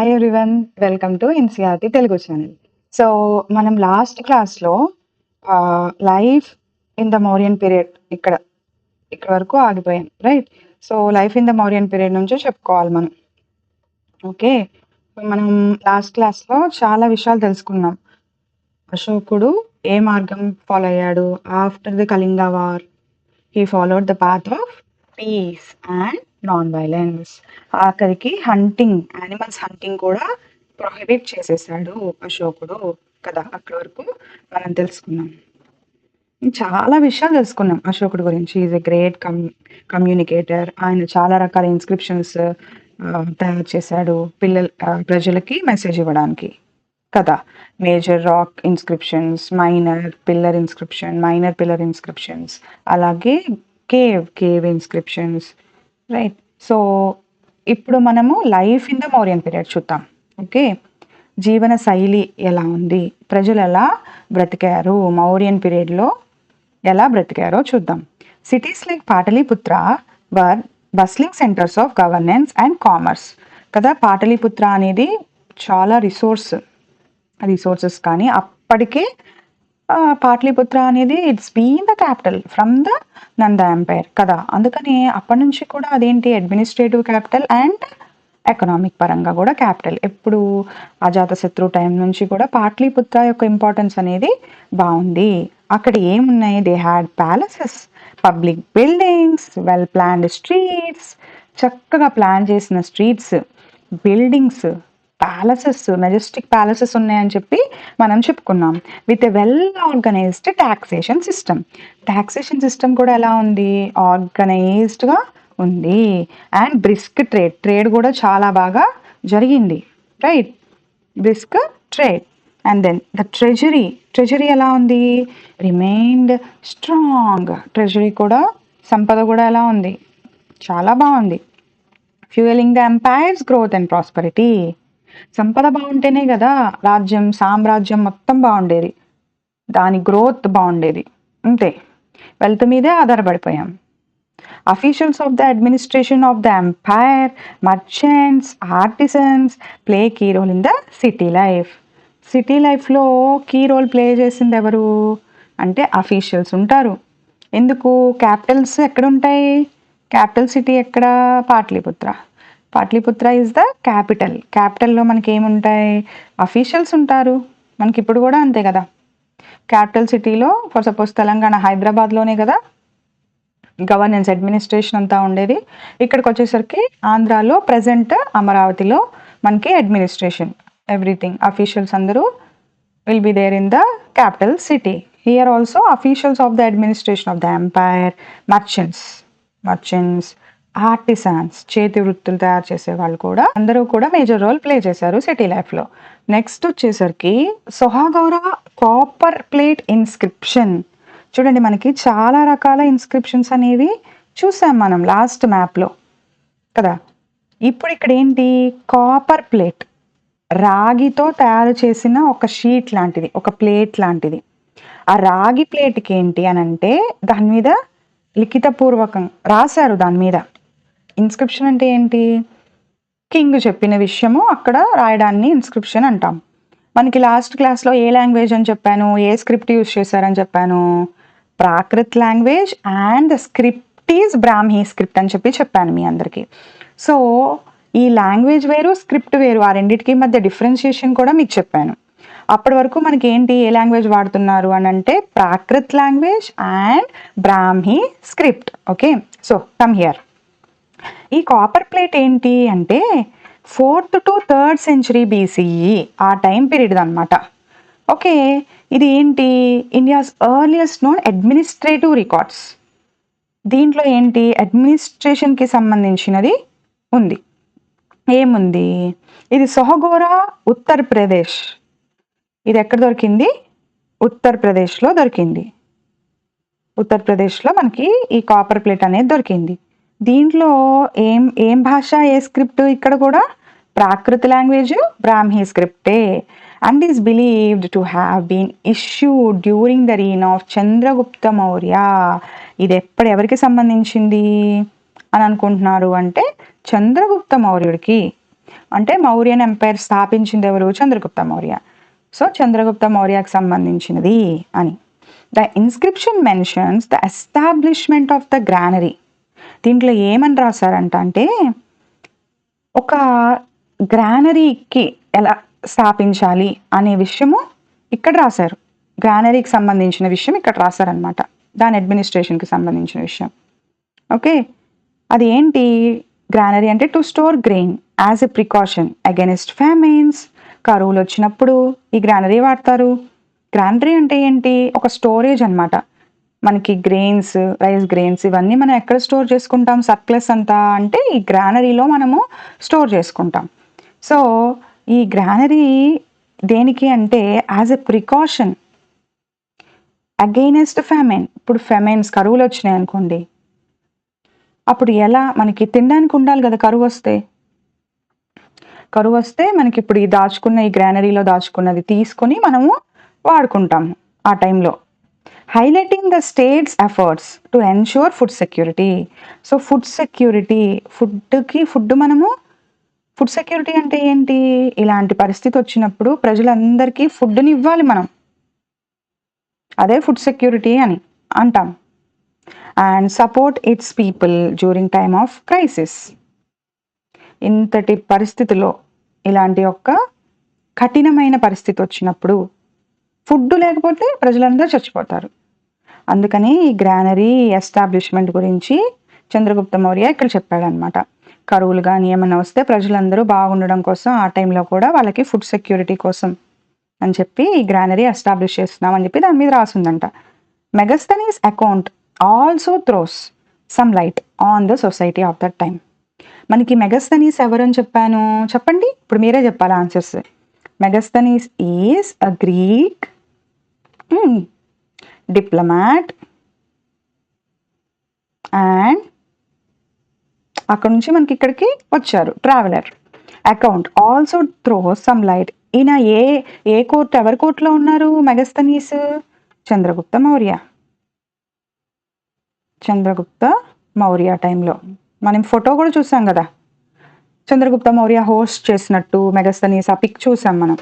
Hi everyone, welcome to NCERT Telugu channel. So మనం last క్లాస్లో life in the Mauryan period ఇక్కడ వరకు ఆగిపోయాం, right? So life in the Mauryan period నుంచి చెప్పుకోవాలి మనం. ఓకే, మనం లాస్ట్ క్లాస్లో చాలా విషయాలు తెలుసుకున్నాం. అశోకుడు ఏ మార్గం ఫాలో అయ్యాడు? After the Kalinga war he followed the path of piece and non violence. ఆఖరికి యానిమల్స్ హంటింగ్ కూడా ప్రొహిబిట్ చేసేసాడు అశోకుడు కదా. అక్కడి వరకు మనం తెలుసుకున్నాం, చాలా విషయాలు తెలుసుకున్నాం అశోకుడు గురించి. Is a great communicator. ఆయన చాలా రకాల ఇన్స్క్రిప్షన్స్ తయారు చేశాడు ప్రజలకి మెసేజ్ ఇవ్వడానికి కదా. Major rock inscriptions, minor pillar inscriptions, అలాగే కేవ్ ఇన్స్క్రిప్షన్స్, రైట్? సో ఇప్పుడు మనము life in the Mauryan period చూద్దాం. ఓకే, జీవన శైలి ఎలా ఉంది, ప్రజలు ఎలా బ్రతికారు, మౌర్యన్ పీరియడ్లో ఎలా బ్రతికారో చూద్దాం. Cities like Pataliputra were bustling centres of governance and commerce కదా. పాటలీపుత్ర అనేది చాలా రిసోర్సెస్ కానీ అప్పటికే పాటలీపుత్ర అనేది it's been the capital from the Nanda empire కదా. అందుకని అప్పటి నుంచి కూడా అదేంటి అడ్మినిస్ట్రేటివ్ క్యాపిటల్ అండ్ ఎకనామిక్ పరంగా కూడా క్యాపిటల్. ఎప్పుడు అజాతశత్రు టైం నుంచి కూడా పాటలీపుత్ర యొక్క ఇంపార్టెన్స్ అనేది బాగుంది. అక్కడ ఏమున్నాయి? They had palaces, public buildings, well planned streets, చక్కగా ప్లాన్ చేసిన streets, buildings, palaces, Majestic palaces ఉన్నాయని చెప్పి మనం చెప్పుకున్నాం. With a well organised taxation system కూడా ఎలా ఉంది? ఆర్గనైజ్డ్గా ఉంది. అండ్ బ్రిస్క్ ట్రేడ్ కూడా చాలా బాగా జరిగింది, right? Brisk trade. And then the treasury ఎలా ఉంది? Remained strong. ట్రెజరీ కూడా, సంపద కూడా ఎలా ఉంది? చాలా బాగుంది. Fuelling the empire's growth and prosperity. సంపద బాగుంటేనే కదా సామ్రాజ్యం మొత్తం బాగుండేది, దాని గ్రోత్ బాగుండేది. అంతే, వెల్త్ మీదే ఆధారపడిపోయాం. Officials of the administration of the empire, merchants, artisans play key role in the city లైఫ్లో కీ రోల్ ప్లే చేసింది ఎవరు అంటే అఫీషియల్స్ ఉంటారు. ఎందుకు? క్యాపిటల్స్ ఎక్కడుంటాయి? క్యాపిటల్ సిటీ ఎక్కడ? పాటలీపుత్ర ఈజ్ ద క్యాపిటల్లో మనకి ఏముంటాయి? అఫీషియల్స్ ఉంటారు. మనకి ఇప్పుడు కూడా అంతే కదా. క్యాపిటల్ సిటీలో ఫర్ సపోజ్ తెలంగాణ హైదరాబాద్లోనే కదా గవర్నెన్స్ అడ్మినిస్ట్రేషన్ అంతా ఉండేది. ఇక్కడికి వచ్చేసరికి ఆంధ్రాలో ప్రజెంట్ అమరావతిలో మనకి అడ్మినిస్ట్రేషన్, ఎవ్రీథింగ్, అఫీషియల్స్ అందరూ will be there in the capital city. Here also officials of the administration of the empire, merchants, artisans, చేతి వృత్తులు తయారు చేసే వాళ్ళు కూడా అందరూ కూడా మేజర్ రోల్ ప్లే చేశారు సిటీ లైఫ్లో. నెక్స్ట్ వచ్చేసరికి సొహాగౌర కాపర్ ప్లేట్ ఇన్స్క్రిప్షన్. చూడండి, మనకి చాలా రకాల ఇన్స్క్రిప్షన్స్ అనేవి చూసాం మనం లాస్ట్ మ్యాప్లో కదా. ఇప్పుడు ఇక్కడ ఏంటి? కాపర్ ప్లేట్, రాగితో తయారు చేసిన ఒక షీట్ లాంటిది, ఒక ప్లేట్ లాంటిది. ఆ రాగి ప్లేట్కి ఏంటి అని అంటే దాని మీద లిఖితపూర్వకం రాశారు. దాని మీద ఇన్స్క్రిప్షన్ అంటే ఏంటి? కింగ్ చెప్పిన విషయము అక్కడ రాయడాన్ని ఇన్స్క్రిప్షన్ అంటాం. మనకి లాస్ట్ క్లాస్లో ఏ లాంగ్వేజ్ అని చెప్పాను, ఏ స్క్రిప్ట్ యూజ్ చేశారని చెప్పాను? Prakrit language and the script is Brahmi script అని చెప్పాను మీ అందరికీ. సో ఈ లాంగ్వేజ్ వేరు, స్క్రిప్ట్ వేరు, ఆ రెండింటికి మధ్య డిఫరెన్షియేషన్ కూడా మీకు చెప్పాను. అప్పటి వరకు మనకి ఏంటి, ఏ లాంగ్వేజ్ వాడుతున్నారు అని అంటే Prakrit language and Brahmi script. Okay, so come here. ఈ కాపర్ ప్లేట్ ఏంటి అంటే 4th to 3rd century BCE ఆ టైం పీరియడ్ అనమాట. ఓకే, ఇది ఏంటి? India's earliest known administrative records. దీంట్లో ఏంటి? అడ్మినిస్ట్రేషన్కి సంబంధించినది ఉంది. ఏముంది? ఇది సొహగోరా, ఉత్తరప్రదేశ్. ఇది ఎక్కడ దొరికింది? ఉత్తరప్రదేశ్లో దొరికింది. ఉత్తరప్రదేశ్లో మనకి ఈ కాపర్ ప్లేట్ అనేది దొరికింది. దీంట్లో ఏం భాష, ఏ స్క్రిప్ట్? ఇక్కడ కూడా ప్రాకృత లాంగ్వేజ్, బ్రాహ్మీ స్క్రిప్టే. And is believed to have been issued during the reign of Chandragupta Maurya. ఇది ఎవరికి సంబంధించింది అని అనుకుంటున్నారు అంటే చంద్రగుప్త మౌర్యుడికి. అంటే మౌర్యన్ ఎంపైర్ స్థాపించింది ఎవరు? చంద్రగుప్త మౌర్య. సో చంద్రగుప్త మౌర్యకు సంబంధించినది అని. The inscription mentions the establishment of the granary. దీంట్లో ఏమని రాశారంట అంటే ఒక గ్రానరీకి ఎలా స్థాపించాలి అనే విషయము ఇక్కడ రాశారు. గ్రానరీకి సంబంధించిన విషయం ఇక్కడ రాశారనమాట, దాని అడ్మినిస్ట్రేషన్కి సంబంధించిన విషయం. ఓకే, అది ఏంటి? గ్రానరీ అంటే to store grain as a precaution against famines. కరువులు వచ్చినప్పుడు ఈ గ్రానరీ వాడతారు. గ్రానరీ అంటే ఏంటి? ఒక స్టోరేజ్ అనమాట. మనకి గ్రెయిన్స్, రైస్ గ్రెయిన్స్ ఇవన్నీ మనం ఎక్కడ స్టోర్ చేసుకుంటాం? సర్ప్లస్ అంతా అంటే ఈ గ్రానరీలో మనము స్టోర్ చేసుకుంటాం. సో ఈ గ్రానరీ దేనికి అంటే as a precaution against famine. ఇప్పుడు ఫెమైన్స్, కరువులు వచ్చినాయి అనుకోండి, అప్పుడు ఎలా మనకి తినడానికి ఉండాలి కదా. కరువు వస్తే మనకి ఇప్పుడు ఈ దాచుకున్న ఈ గ్రానరీలో దాచుకున్నది తీసుకొని మనము వాడుకుంటాము ఆ టైంలో. Highlighting the states efforts to ensure food security. So food security, food security అంటే ఏంటి? ఇలాంటి పరిస్థితి వచ్చినప్పుడు ప్రజలందరికీ ఫుడ్ని ఇవ్వాలి మనం, అదే ఫుడ్ సెక్యూరిటీ అని అంటాం. And support it's people during time of crisis. ఇంతటి పరిస్థితిలో, ఇలాంటి ఒక కఠినమైన పరిస్థితి వచ్చినప్పుడు ఫుడ్ లేకపోతే ప్రజలందరూ చచ్చిపోతారు. అందుకని ఈ గ్రానరీ ఎస్టాబ్లిష్మెంట్ గురించి చంద్రగుప్త మౌర్య ఇక్కడ చెప్పాడనమాట. కరువులు కానీ ఏమైనా వస్తే ప్రజలందరూ బాగుండడం కోసం, ఆ టైంలో కూడా వాళ్ళకి ఫుడ్ సెక్యూరిటీ కోసం అని చెప్పి ఈ గ్రానరీ ఎస్టాబ్లిష్ చేస్తున్నాం అని చెప్పి దాని మీద రాసిందంట. Megasthenes account also throws some light on the society of that time. మనకి మెగస్తనీస్ ఎవరని చెప్పాను? చెప్పండి, ఇప్పుడు మీరే చెప్పాలి answers. Megasthenes is a Greek diplomat and అక్కడ నుంచి మనకి ఇక్కడికి వచ్చారు, traveller. Account also throw some light. ఈయన ఏ కోర్ట్, ఎవరి కోర్టులో ఉన్నారు మెగస్తనీస్? చంద్రగుప్త మౌర్య టైంలో. మనం ఫోటో కూడా చూసాం కదా, చంద్రగుప్త మౌర్య హోస్ట్ చేసినట్టు మెగస్తనీస్, ఆ పిక్ చూసాం మనం.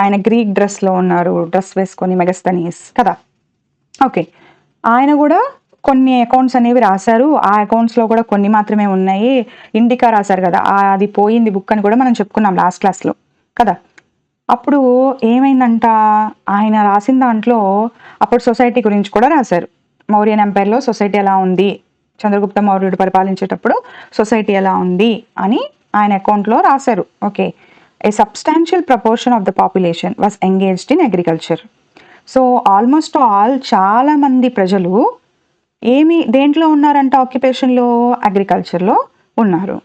ఆయన గ్రీక్ డ్రెస్లో ఉన్నారు, డ్రెస్ వేసుకొని మెగస్తనీస్ కదా. ఓకే, ఆయన కూడా కొన్ని అకౌంట్స్ అనేవి రాశారు. ఆ అకౌంట్స్లో కూడా కొన్ని మాత్రమే ఉన్నాయి. ఇండికా రాశారు కదా, అది పోయింది బుక్ అని కూడా మనం చెప్పుకున్నాం లాస్ట్ క్లాస్లో కదా. అప్పుడు ఏమైందంట, ఆయన రాసిన దాంట్లో అప్పుడు సొసైటీ గురించి కూడా రాశారు. మౌర్యన్ ఎంపైర్లో సొసైటీ ఎలా ఉంది, చంద్రగుప్త మౌర్యుడు పరిపాలించేటప్పుడు సొసైటీ ఎలా ఉంది అని ఆయన అకౌంట్లో రాశారు. Okay, a substantial proportion of the population was engaged in agriculture. So almost all చాలా మంది ప్రజలు దేంట్లో ఉన్నారంట? ఆక్యుపేషన్లో, అగ్రికల్చర్లో ఉన్నారు.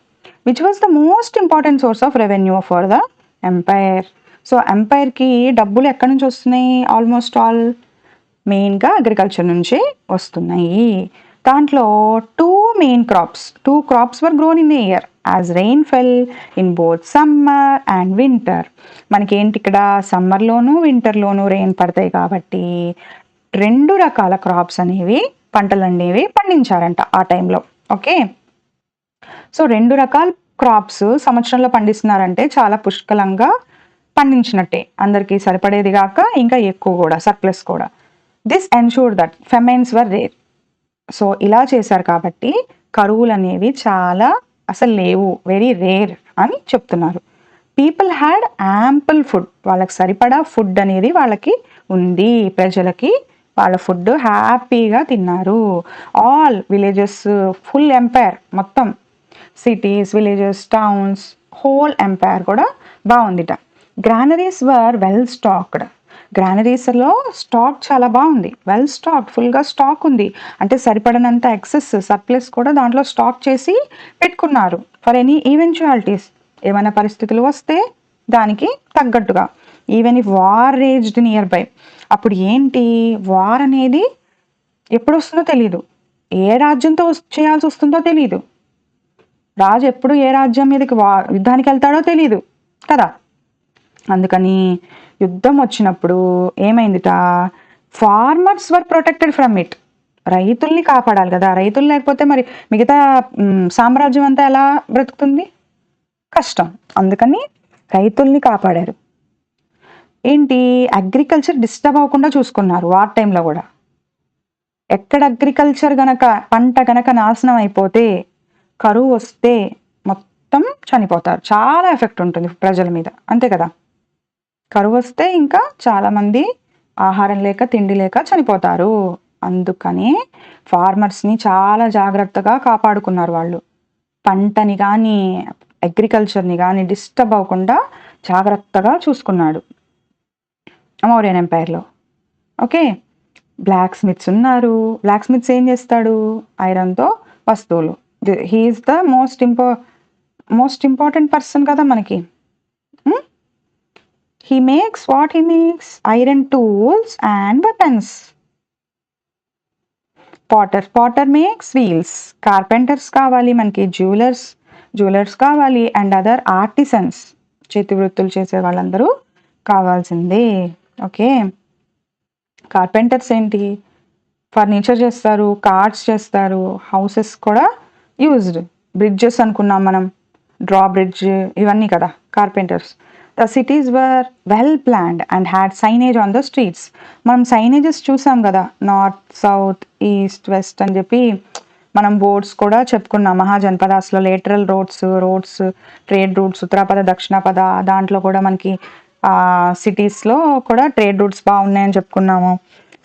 Which was the most important source of revenue for the empire. So ఎంపైర్కి డబ్బులు ఎక్కడి నుంచి వస్తున్నాయి? ఆల్మోస్ట్ ఆల్ మెయిన్గా అగ్రికల్చర్ నుంచి వస్తున్నాయి. దాంట్లో two crops were grown in a year as rain fell in both summer and winter. మనకి ఏంటి ఇక్కడ సమ్మర్లోను వింటర్లోను రెయిన్ పడతాయి కాబట్టి 2 రకాల క్రాప్స్ అనేవి, పంటలు అనేవి పండించారంట ఆ టైంలో. ఓకే, సో 2 రకాల క్రాప్స్ సంవత్సరంలో పండిస్తున్నారంటే చాలా పుష్కలంగా పండించినట్టే, అందరికీ సరిపడేది కాక ఇంకా ఎక్కువ కూడా, సర్ప్లస్ కూడా. This ensured that famines were rare. So ఇలా చేశారు కాబట్టి కరువులు అనేవి చాలా అసలు లేవు, వెరీ రేర్ అని చెప్తున్నారు. People had ample food. వాళ్ళకి సరిపడా ఫుడ్ అనేది వాళ్ళకి ఉంది, ప్రజలకి వాళ్ళ ఫుడ్ హ్యాపీగా తిన్నారు. ఆల్ విలేజెస్, ఫుల్ ఎంపైర్ మొత్తం, cities, villages, towns, whole empire కూడా బాగుందిట. Granaries were well stocked. గ్రానరీస్లో స్టాక్ చాలా బాగుంది, వెల్ స్టాక్, ఫుల్గా స్టాక్ ఉంది. అంటే సరిపడనంత ఎక్సెస్, సర్ప్లస్ కూడా దాంట్లో స్టాక్ చేసి పెట్టుకున్నారు. ఫర్ ఎనీ ఈవెంచువాలిటీస్, ఏమైనా పరిస్థితులు వస్తే దానికి తగ్గట్టుగా. Even if war raised near by. అప్పుడు ఏంటి, వార్ అనేది ఎప్పుడు వస్తుందో తెలియదు, ఏ రాజ్యంతో చేయాల్సి వస్తుందో తెలియదు, రాజు ఎప్పుడు ఏ రాజ్యం మీదకి యుద్ధానికి వెళ్తాడో తెలియదు కదా. అందుకని యుద్ధం వచ్చినప్పుడు ఏమైందిట, farmers were protected from it. రైతుల్ని కాపాడాలి కదా, రైతులు లేకపోతే మరి మిగతా సామ్రాజ్యం అంతా ఎలా బ్రతుకుతుంది? కష్టం. అందుకని రైతుల్ని కాపాడారు. ఏంటి, అగ్రికల్చర్ డిస్టర్బ్ అవ్వకుండా చూసుకున్నారు వార్ టైంలో కూడా. ఎక్కడ అగ్రికల్చర్ గనక పంట గనక నాశనం అయిపోతే, కరువు వస్తే మొత్తం చనిపోతారు. చాలా ఎఫెక్ట్ ఉంటుంది ప్రజల మీద, అంతే కదా. కరువు వస్తే ఇంకా చాలామంది ఆహారం లేక తిండి లేక చనిపోతారు. అందుకని ఫార్మర్స్ని చాలా జాగ్రత్తగా కాపాడుకున్నారు వాళ్ళు. పంటని కానీ అగ్రికల్చర్ని కానీ డిస్టర్బ్ అవ్వకుండా జాగ్రత్తగా చూసుకున్నాడు మౌర్యన్ ఎంపైర్లో. ఓకే, బ్లాక్ స్మిత్స్ ఉన్నారు. బ్లాక్ స్మిత్స్ ఏం చేస్తాడు, ఐరన్తో వస్తువులు. He is the most important person కదా మనకి. He makes what he makes, iron tools and weapons. Potter makes wheels. Carpenters కావాలి మనకి, జ్యువెలర్స్ కావాలి, అండ్ అదర్ ఆర్టిసన్స్, చేతి వృత్తులు చేసే వాళ్ళందరూ కావాల్సిందే. ఓకే, కార్పెంటర్స్ ఏంటి, ఫర్నిచర్ చేస్తారు, కార్స్ చేస్తారు, హౌసెస్ కూడా యూజ్డ్. బ్రిడ్జెస్ అనుకున్నాం మనం, డ్రా బ్రిడ్జ్, ఇవన్నీ కదా carpenters. The cities were well planned and had signage on the streets. మనం సైనేజెస్ చూసాం కదా, నార్త్, సౌత్, ఈస్ట్, వెస్ట్ అని చెప్పి మనం బోర్డ్స్ కూడా చెప్పుకున్నాం. మహాజనపదాస్లో లేటరల్ రోడ్స్, ట్రేడ్ రూట్స్, ఉత్తరాపద, దక్షిణాపద, దాంట్లో కూడా మనకి సిటీస్లో కూడా ట్రేడ్ రూట్స్ బాగున్నాయని చెప్పుకున్నాము.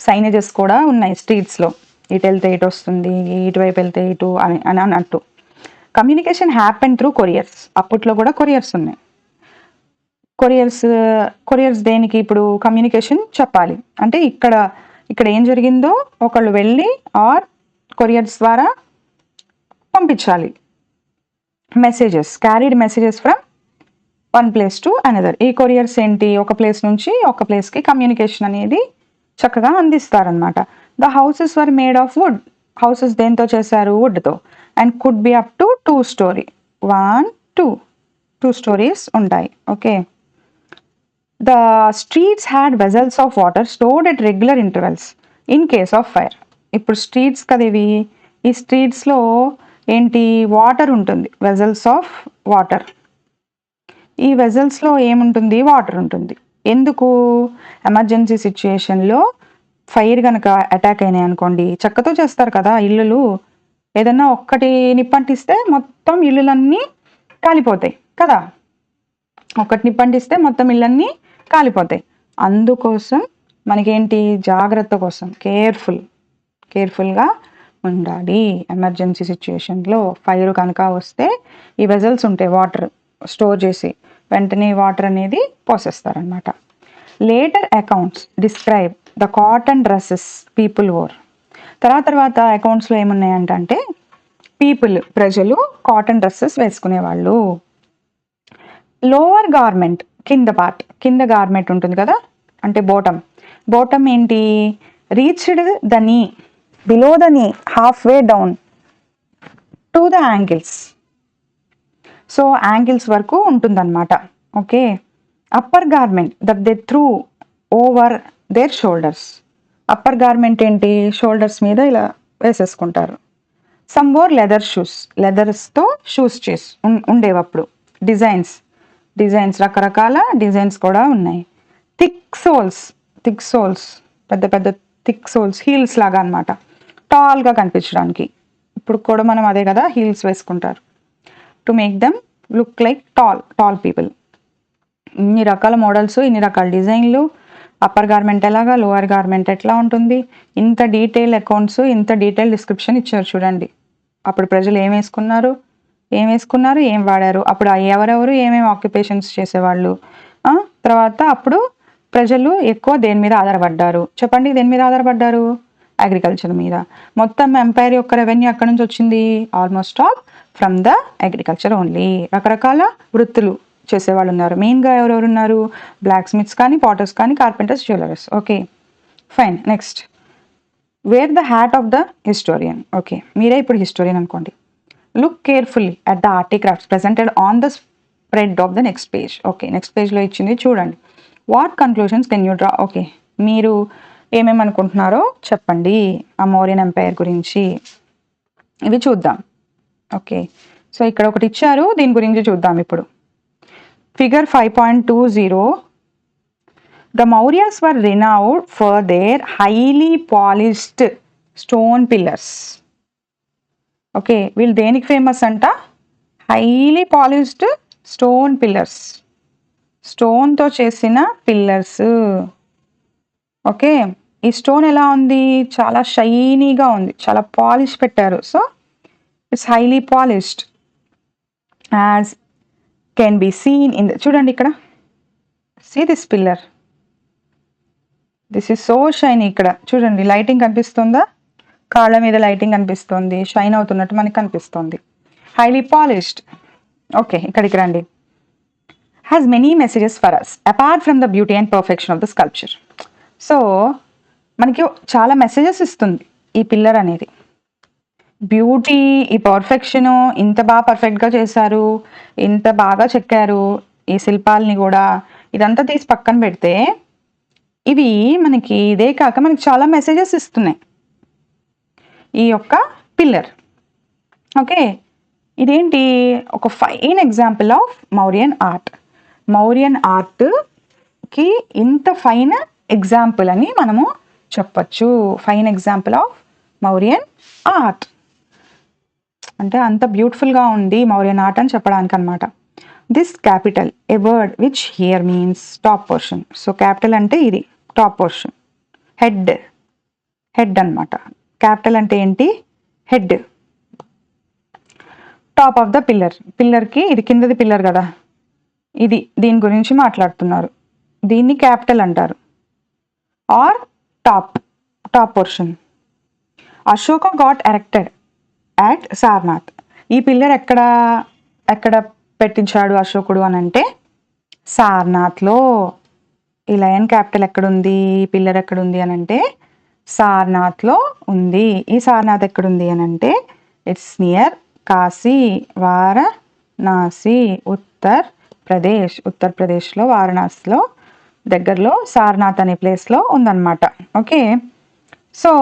సైనేజెస్ కూడా ఉన్నాయి స్ట్రీట్స్లో, ఇటు వెళ్తే ఇటు వస్తుంది, ఇటువైపు వెళ్తే ఇటు అని అన్నట్టు. Communication happen through couriers. అప్పట్లో కూడా కొరియర్స్ ఉన్నాయి. కొరియర్స్ దేనికి, ఇప్పుడు కమ్యూనికేషన్ చెప్పాలి అంటే ఇక్కడ ఏం జరిగిందో ఒకళ్ళు వెళ్ళి ఆర్ కొరియర్స్ ద్వారా పంపించాలి. Messages, carried messages from one place to another. ఈ కొరియర్స్ ఏంటి, ఒక ప్లేస్ నుంచి ఒక ప్లేస్కి కమ్యూనికేషన్ అనేది చక్కగా అందిస్తారనమాట. The houses were made of wood. Houses దేంతో చేశారు, వుడ్తో. And could be up to 2 story. 1, 2 stories ఉంటాయి. Okay, the streets had vessels of water stored at regular intervals in case of fire. ఇప్పుడు స్ట్రీట్స్ కదా ఇవి, ఈ స్ట్రీట్స్లో ఏంటి, వాటర్ ఉంటుంది, వెజల్స్ ఆఫ్ వాటర్. ఈ వెజల్స్లో ఏముంటుంది, వాటర్ ఉంటుంది. ఎందుకు, ఎమర్జెన్సీ సిచ్యుయేషన్లో ఫైర్ కనుక అటాక్ అయినాయి అనుకోండి, చెక్కతో చేస్తారు కదా ఇల్లులు, ఏదన్నా ఒక్కటి నిప్పంటిస్తే మొత్తం ఇల్లులన్నీ కాలిపోతాయి కదా, ఒక్కటి నిప్పంటిస్తే మొత్తం ఇళ్ళన్నీ కాలిపోతాయి. అందుకోసం మనకేంటి, జాగ్రత్త కోసం కేర్ఫుల్గా ఉండాలి. ఎమర్జెన్సీ సిచ్యుయేషన్లో ఫైర్ కనుక వస్తే ఈ వెజల్స్ ఉంటాయి, వాటర్ స్టోర్ చేసి వెంటనే వాటర్ అనేది పోసేస్తారనమాట. Later accounts describe the cotton dresses people wore. తర్వాత అకౌంట్స్లో ఏమున్నాయంటే ప్రజలు కాటన్ డ్రెస్సెస్ వేసుకునేవాళ్ళు. లోవర్ గార్మెంట్, కింద గార్మెంట్ ఉంటుంది కదా, అంటే బోటమ్ ఏంటి, reached the knee, below the knee, half way down to the ankles. So ankles వరకు ఉంటుందన్నమాట. Okay, upper garment that they threw over their shoulders. Upper garment ఏంటి, shoulders మీద ఇలా వేసేసుకుంటారు. సమ్ మోర్ లెదర్స్తో షూస్ ఉండేవప్పుడు. డిజైన్స్ రకరకాల డిజైన్స్ కూడా ఉన్నాయి. థిక్ సోల్స్, పెద్ద థిక్ సోల్స్, హీల్స్ లాగా అనమాట, టాల్గా కనిపించడానికి. ఇప్పుడు కూడా మనం అదే కదా హీల్స్ వేసుకుంటారు, to make them look like tall people. ఇన్ని రకాల మోడల్స్, ఇన్ని రకాల డిజైన్లు. అప్పర్ గార్మెంట్ ఎలాగా, లోవర్ గార్మెంట్ ఎట్లా ఉంటుంది, ఇంత డీటెయిల్ అకౌంట్స్, ఇంత డీటెయిల్ డిస్క్రిప్షన్ ఇచ్చారు చూడండి. అప్పుడు ప్రజలు ఏం వేసుకున్నారు, ఏం వాడారు, అప్పుడు ఎవరెవరు ఏమేమి ఆక్యుపేషన్స్ చేసేవాళ్ళు. తర్వాత అప్పుడు ప్రజలు ఎక్కువ దేని మీద ఆధారపడ్డారు చెప్పండి, దేని మీద ఆధారపడ్డారు, అగ్రికల్చర్ మీద. మొత్తం ఎంపైర్ యొక్క రెవెన్యూ ఎక్కడి నుంచి వచ్చింది, almost all from the agriculture only. రకరకాల వృత్తులు చేసేవాళ్ళు ఉన్నారు. మెయిన్గా ఎవరెవరు ఉన్నారు, బ్లాక్ స్మిత్స్ కానీ, పాటర్స్ కానీ, carpenters, jewellers. Okay fine. Next, wear the hat of the historian. Okay, మీరే ఇప్పుడు హిస్టోరియన్ అనుకోండి. Look carefully at the artefacts presented on the spread of the next page. Okay, next పేజ్లో ఇచ్చింది చూడండి. What conclusions can you draw. Okay, మీరు ఏమేమనుకుంటున్నారో చెప్పండి ఆ మౌర్యన్ ఎంపైర్ గురించి. ఇవి చూద్దాం. ఓకే, సో ఇక్కడ ఒకటి ఇచ్చారు, దీని గురించి చూద్దాం ఇప్పుడు. Figure 5.20. The Mauryas were renowned for their highly polished stone pillars. Okay, వీళ్ళు దేనికి ఫేమస్ అంట? హైలీ పాలిష్డ్ స్టోన్ పిల్లర్స్, స్టోన్తో చేసిన పిల్లర్స్. ఓకే, ఈ స్టోన్ ఎలా ఉంది? చాలా షైనీగా ఉంది, చాలా పాలిష్ పెట్టారు. So it's highly polished as can be seen in చూడండి ఇక్కడ, see this pillar, this is so shiny. ఇక్కడ చూడండి, లైటింగ్ కనిపిస్తుందా? కాళ్ళ మీద లైటింగ్ కనిపిస్తుంది, షైన్ అవుతున్నట్టు మనకి కనిపిస్తుంది. Highly polished. ఓకే, ఇక్కడికి రండి. Has many messages for us apart from the beauty and perfection of the sculpture. So మనకి చాలా మెసేజెస్ ఇస్తుంది ఈ పిల్లర్ అనేది. బ్యూటీ, ఈ పర్ఫెక్షను, ఇంత బాగా పర్ఫెక్ట్గా చేశారు, ఇంత బాగా చెక్కారు ఈ శిల్పాలని కూడా, ఇదంతా తీసి పక్కన పెడితే ఇవి మనకి ఇదే కాక మనకి చాలా మెసేజెస్ ఇస్తున్నాయి ఈ యొక్క పిల్లర్. ఓకే, ఇదేంటి? ఒక fine example of Mauryan art. Mauryan ఆర్ట్కి ఇంత ఫైన్ ఎగ్జాంపుల్ అని మనము చెప్పచ్చు. Fine example of Mauryan art అంటే అంత బ్యూటిఫుల్గా ఉంది మౌరియన్ ఆర్ట్ అని చెప్పడానికి అనమాట. This capital, a word which here means top portion. So capital అంటే ఇది టాప్ పోర్షన్, హెడ్, హెడ్ అనమాట. క్యాపిటల్ అంటే ఏంటి? Head. Top of the pillar, పిల్లర్కి ఇది కిందది పిల్లర్ కదా, ఇది దీని గురించి మాట్లాడుతున్నారు. దీన్ని క్యాపిటల్ అంటారు or top, top portion. Ashoka got erected at Sarnath. ఈ పిల్లర్ ఎక్కడ ఎక్కడ పెట్టించాడు అశోకుడు అని అంటే సారనాథ్లో. ఈ లయన్ క్యాపిటల్ ఎక్కడుంది, ఈ పిల్లర్ ఎక్కడుంది అని అంటే సారనాథ్లో ఉంది. ఈ సారనాథ్ ఎక్కడుంది అని అంటే ఇట్స్ నియర్ కాశీ, వారణాసి, ఉత్తరప్రదేశ్లో వారణాసిలో దగ్గరలో సారనాథ్ అనే ప్లేస్లో ఉందన్నమాట. ఓకే, సో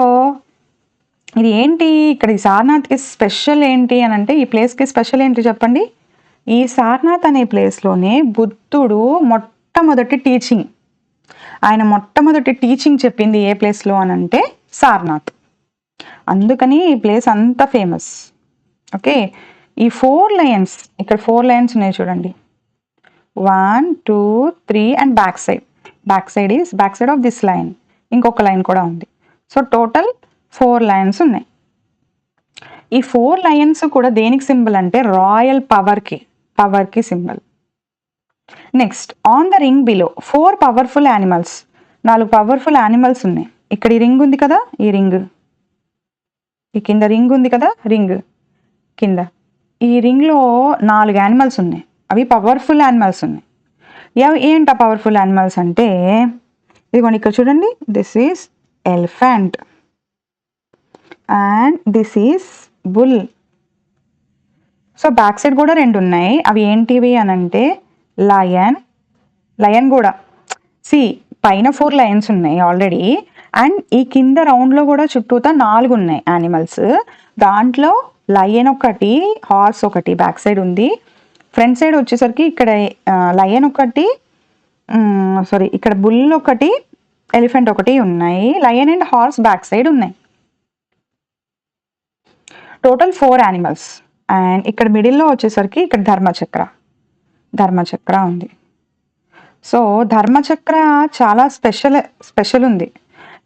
ఇది ఏంటి? ఇక్కడ ఈ సారనాథ్కి స్పెషల్ ఏంటి అని అంటే, ఈ ప్లేస్కి స్పెషల్ ఏంటి చెప్పండి? ఈ సారనాథ్ అనే ప్లేస్లోనే బుద్ధుడు మొట్టమొదటి టీచింగ్, ఆయన మొట్టమొదటి టీచింగ్ చెప్పింది ఏ ప్లేస్లో అని అంటే సారనాథ్. అందుకని ఈ ప్లేస్ అంత ఫేమస్. ఓకే, ఈ 4 లయన్స్, ఇక్కడ 4 లయన్స్ ఉన్నాయి చూడండి, 1, 2, 3 and back side. Back side of this line ఇంకొక లైన్ కూడా ఉంది. సో టోటల్ 4 లయన్స్ ఉన్నాయి. ఈ 4 లయన్స్ కూడా దేనికి సింబల్ అంటే రాయల్ పవర్కి symbol. Next, on the ring below 4 powerful animals. 4 powerful animals ఉన్నాయి. ఇక్కడ ఈ రింగ్ ఉంది కదా, ఈ రింగ్, ఈ కింద రింగ్ ఉంది కదా, రింగ్ కింద ఈ రింగ్లో 4 యానిమల్స్ ఉన్నాయి. అవి పవర్ఫుల్ యానిమల్స్ ఉన్నాయి. ఏంట పవర్ఫుల్ యానిమల్స్ అంటే ఇదిగోండి ఇక్కడ చూడండి, this is elephant and this is bull. So back side కూడా 2 ఉన్నాయి. అవి ఏంటివి అని అంటే లయన్ కూడా. పైన 4 లయన్స్ ఉన్నాయి ఆల్రెడీ, అండ్ ఈ కింద రౌండ్లో కూడా చుట్టూతా 4 ఉన్నాయి యానిమల్స్. దాంట్లో లయన్ ఒకటి, హార్స్ ఒకటి బ్యాక్ సైడ్ ఉంది. ఫ్రంట్ సైడ్ వచ్చేసరికి ఇక్కడ లయన్ ఒకటి, ఇక్కడ బుల్ ఒకటి, ఎలిఫెంట్ ఒకటి ఉన్నాయి. Lion and horse back side ఉన్నాయి. Total 4 animals. అండ్ ఇక్కడ మిడిల్లో వచ్చేసరికి ఇక్కడ ధర్మచక్ర ఉంది. సో ధర్మచక్ర చాలా స్పెషల్ ఉంది.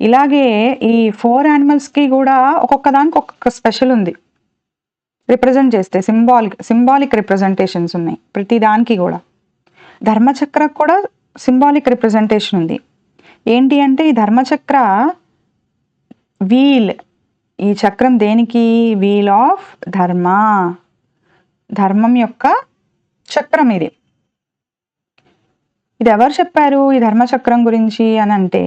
ఇలాగే ఈ 4 యానిమల్స్కి కూడా ఒక్కొక్క దానికి ఒక్కొక్క స్పెషల్ ఉంది. రిప్రజెంట్ చేస్తే సింబాలిక్ రిప్రజెంటేషన్స్ ఉన్నాయి ప్రతి దానికి కూడా. ధర్మచక్రకు కూడా సింబాలిక్ రిప్రజెంటేషన్ ఉంది. ఏంటి అంటే ఈ ధర్మచక్ర వీల్, ఈ చక్రం దేనికి? వీల్ ఆఫ్ ధర్మం యొక్క చక్రం ఇది. ఇది ఎవరు చెప్పారు ఈ ధర్మచక్రం గురించి అని అంటే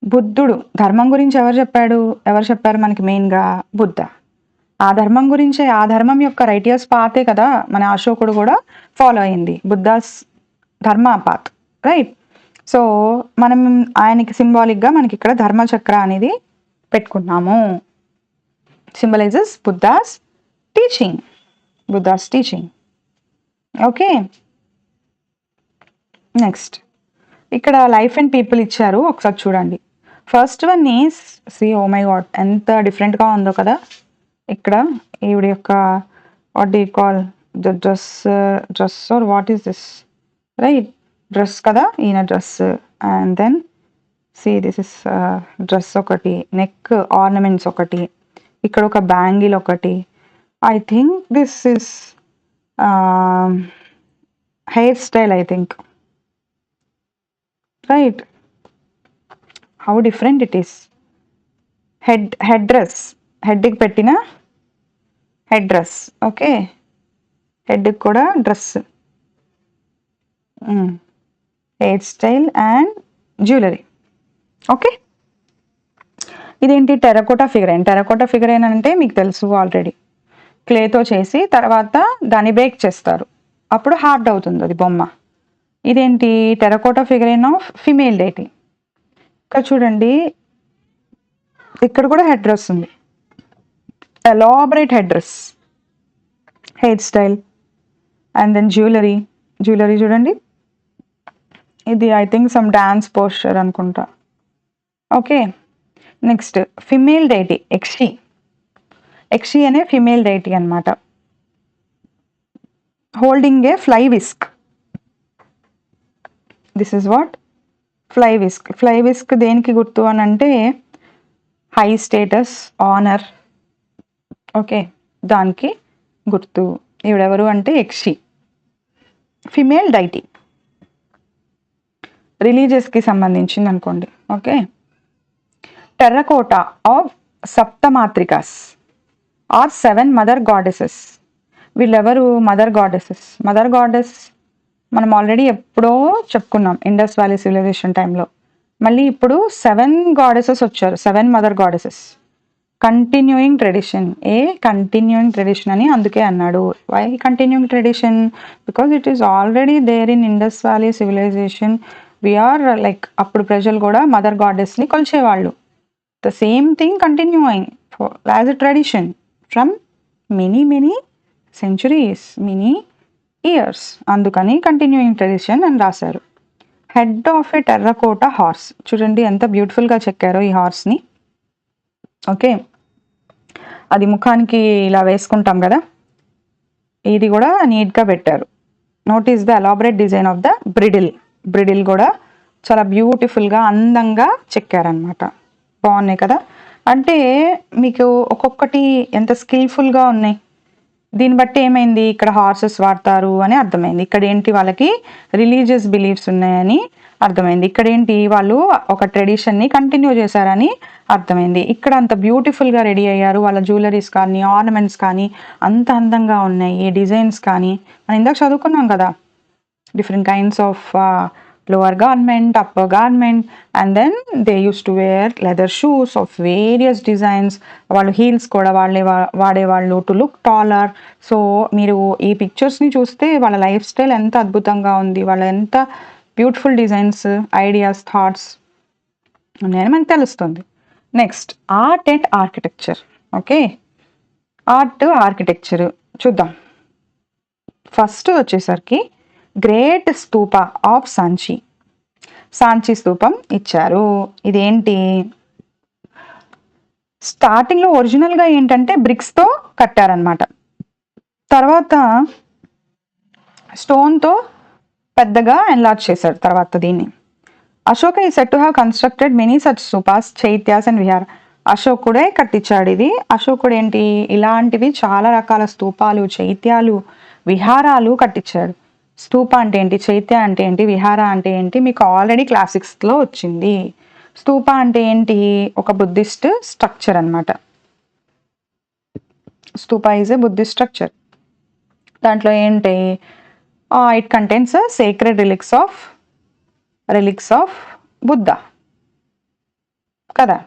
బుద్ధుడు. ధర్మం గురించి ఎవరు చెప్పారు మనకి? మెయిన్గా బుద్ధ. ఆ ధర్మం గురించే, ఆ ధర్మం యొక్క రైటియర్స్ పాతే కదా మన అశోకుడు కూడా ఫాలో అయింది, బుద్ధాస్ ధర్మ పాత్, రైట్? సో మనం ఆయనకి సింబాలిక్గా మనకి ఇక్కడ ధర్మచక్ర అనేది పెట్టుకున్నాము. Symbolises Buddha's teaching. Okay, next ఇక్కడ లైఫ్ అండ్ పీపుల్ ఇచ్చారు, ఒకసారి చూడండి. First one is oh my God ఎంత డిఫరెంట్గా ఉందో కదా. ఇక్కడ ఈవిడ యొక్క what do you call the dress or what is this, right? Dress కదా, ఈయన dress. And then this is dress ఒకటి, నెక్ ఆర్నమెంట్స్ ఒకటి, ఇక్కడ ఒక బ్యాంగిల్ ఒకటి. I think this is hairstyle, I think, right? How different it is. Head dress, హెడ్కి పెట్టిన head dress, okay. హెడ్కి కూడా dress, hair style and jewellery, okay. ఇదేంటి? Terracotta figure. టెరకోటా ఫిగర్ ఏంటంటే మీకు తెలుసు ఆల్రెడీ, క్లేతో చేసి తర్వాత దాన్ని బేక్ చేస్తారు, అప్పుడు హార్డ్ అవుతుంది అది బొమ్మ. ఇదేంటి? Terracotta figure of female deity. ఇక్కడ చూడండి, ఇక్కడ కూడా హెడ్ డ్రెస్ ఉంది, elaborate headdress, hair style and then jewellery. Jewellery చూడండి, ఇది I think some dance posture అనుకుంటా, okay. Next female deity, Yakshi అనే ఫిమేల్ డైటీ అనమాట. Holding a fly whisk. This is what? Fly whisk. Fly whisk దేనికి గుర్తు అని అంటే high status, honour, okay, దానికి గుర్తు. ఈవిడెవరు అంటే ఎక్షి, ఫిమేల్ డైటీ, రిలీజియస్కి సంబంధించింది అనుకోండి, okay. Terracotta of Saptamatrikas or 7 mother goddesses. వీళ్ళెవరు? Mother goddesses. మదర్ గాడెస్ మనం ఆల్రెడీ ఎప్పుడో చెప్పుకున్నాం ఇండస్ వ్యాలీ సివిలైజేషన్ టైంలో. మళ్ళీ ఇప్పుడు 7 గాడెసెస్ వచ్చారు, 7 mother goddesses. Continuing tradition, continuing tradition అని అందుకే అన్నాడు. Why continuing tradition? Because it is already there in Indus valley civilisation. We are like అప్పుడు ప్రజలు కూడా మదర్ గాడెస్ని కొలిచేవాళ్ళు. The same thing continuing as a tradition from many centuries, many years. అందుకని continuing tradition అని రాశారు. Head of a terracotta horse. చూడండి ఎంత బ్యూటిఫుల్గా చెక్కారో ఈ హార్స్ని, ఓకే. అది ముఖానికి ఇలా వేసుకుంటాం కదా, ఇది కూడా నీట్గా పెట్టారు. Notice the elaborate design of the bridle కూడా చాలా బ్యూటిఫుల్గా అందంగా చెక్కారనమాట. బాగున్నాయి కదా. అంటే మీకు ఒక్కొక్కటి ఎంత స్కిల్ఫుల్గా ఉన్నాయి. దీన్ని బట్టి ఏమైంది? ఇక్కడ హార్సెస్ వాడతారు అని అర్థమైంది. ఇక్కడ ఏంటి? వాళ్ళకి రిలీజియస్ బిలీఫ్స్ ఉన్నాయని అర్థమైంది. ఇక్కడ ఏంటి? వాళ్ళు ఒక ట్రెడిషన్ని కంటిన్యూ చేశారని అర్థమైంది. ఇక్కడ అంత బ్యూటిఫుల్గా రెడీ అయ్యారు. వాళ్ళ జ్యువెలరీస్ కానీ ఆర్నమెంట్స్ కానీ అంత అందంగా ఉన్నాయి. ఈ డిజైన్స్ కానీ మనం ఇందాక చదువుకున్నాం కదా, different kinds of lower garment, upper garment, and then they used to wear leather shoes of various designs. వాళ్ళు హీల్స్ కూడా వాడేవాళ్ళు టు లుక్ టాలర్. సో మీరు ఈ పిక్చర్స్ని చూస్తే వాళ్ళ లైఫ్ స్టైల్ ఎంత అద్భుతంగా ఉంది, వాళ్ళ ఎంత బ్యూటిఫుల్ డిజైన్స్, ఐడియాస్, థాట్స్ ఉన్నాయని మనకు తెలుస్తుంది. Next art and architecture, okay. Architecture చూద్దాం. ఫస్ట్ వచ్చేసరికి గ్రేట్ స్తూప ఆఫ్ సాంచి స్తూపం ఇచ్చారు. ఇదేంటి? స్టార్టింగ్లో ఒరిజినల్గా ఏంటంటే బ్రిక్స్తో కట్టారనమాట, తర్వాత స్టోన్తో పెద్దగా ఎన్లార్జ్ చేశారు తర్వాత దీన్ని. Ashoka is said to have constructed many such stupas, chaityas and vihar. అశోకుడే కట్టించాడు ఇది. అశోకుడు ఏంటి? ఇలాంటివి చాలా రకాల స్తూపాలు, చైత్యాలు, విహారాలు కట్టించాడు. స్తూప అంటే ఏంటి, చైత్య అంటే ఏంటి, విహార అంటే ఏంటి మీకు ఆల్రెడీ క్లాసిక్స్లో వచ్చింది. స్తూప అంటే ఏంటి? ఒక బుద్ధిస్ట్ స్ట్రక్చర్ అనమాట. Stupa is a Buddhist structure. దాంట్లో ఏంటి? It contains sacred relics of Buddha కదా.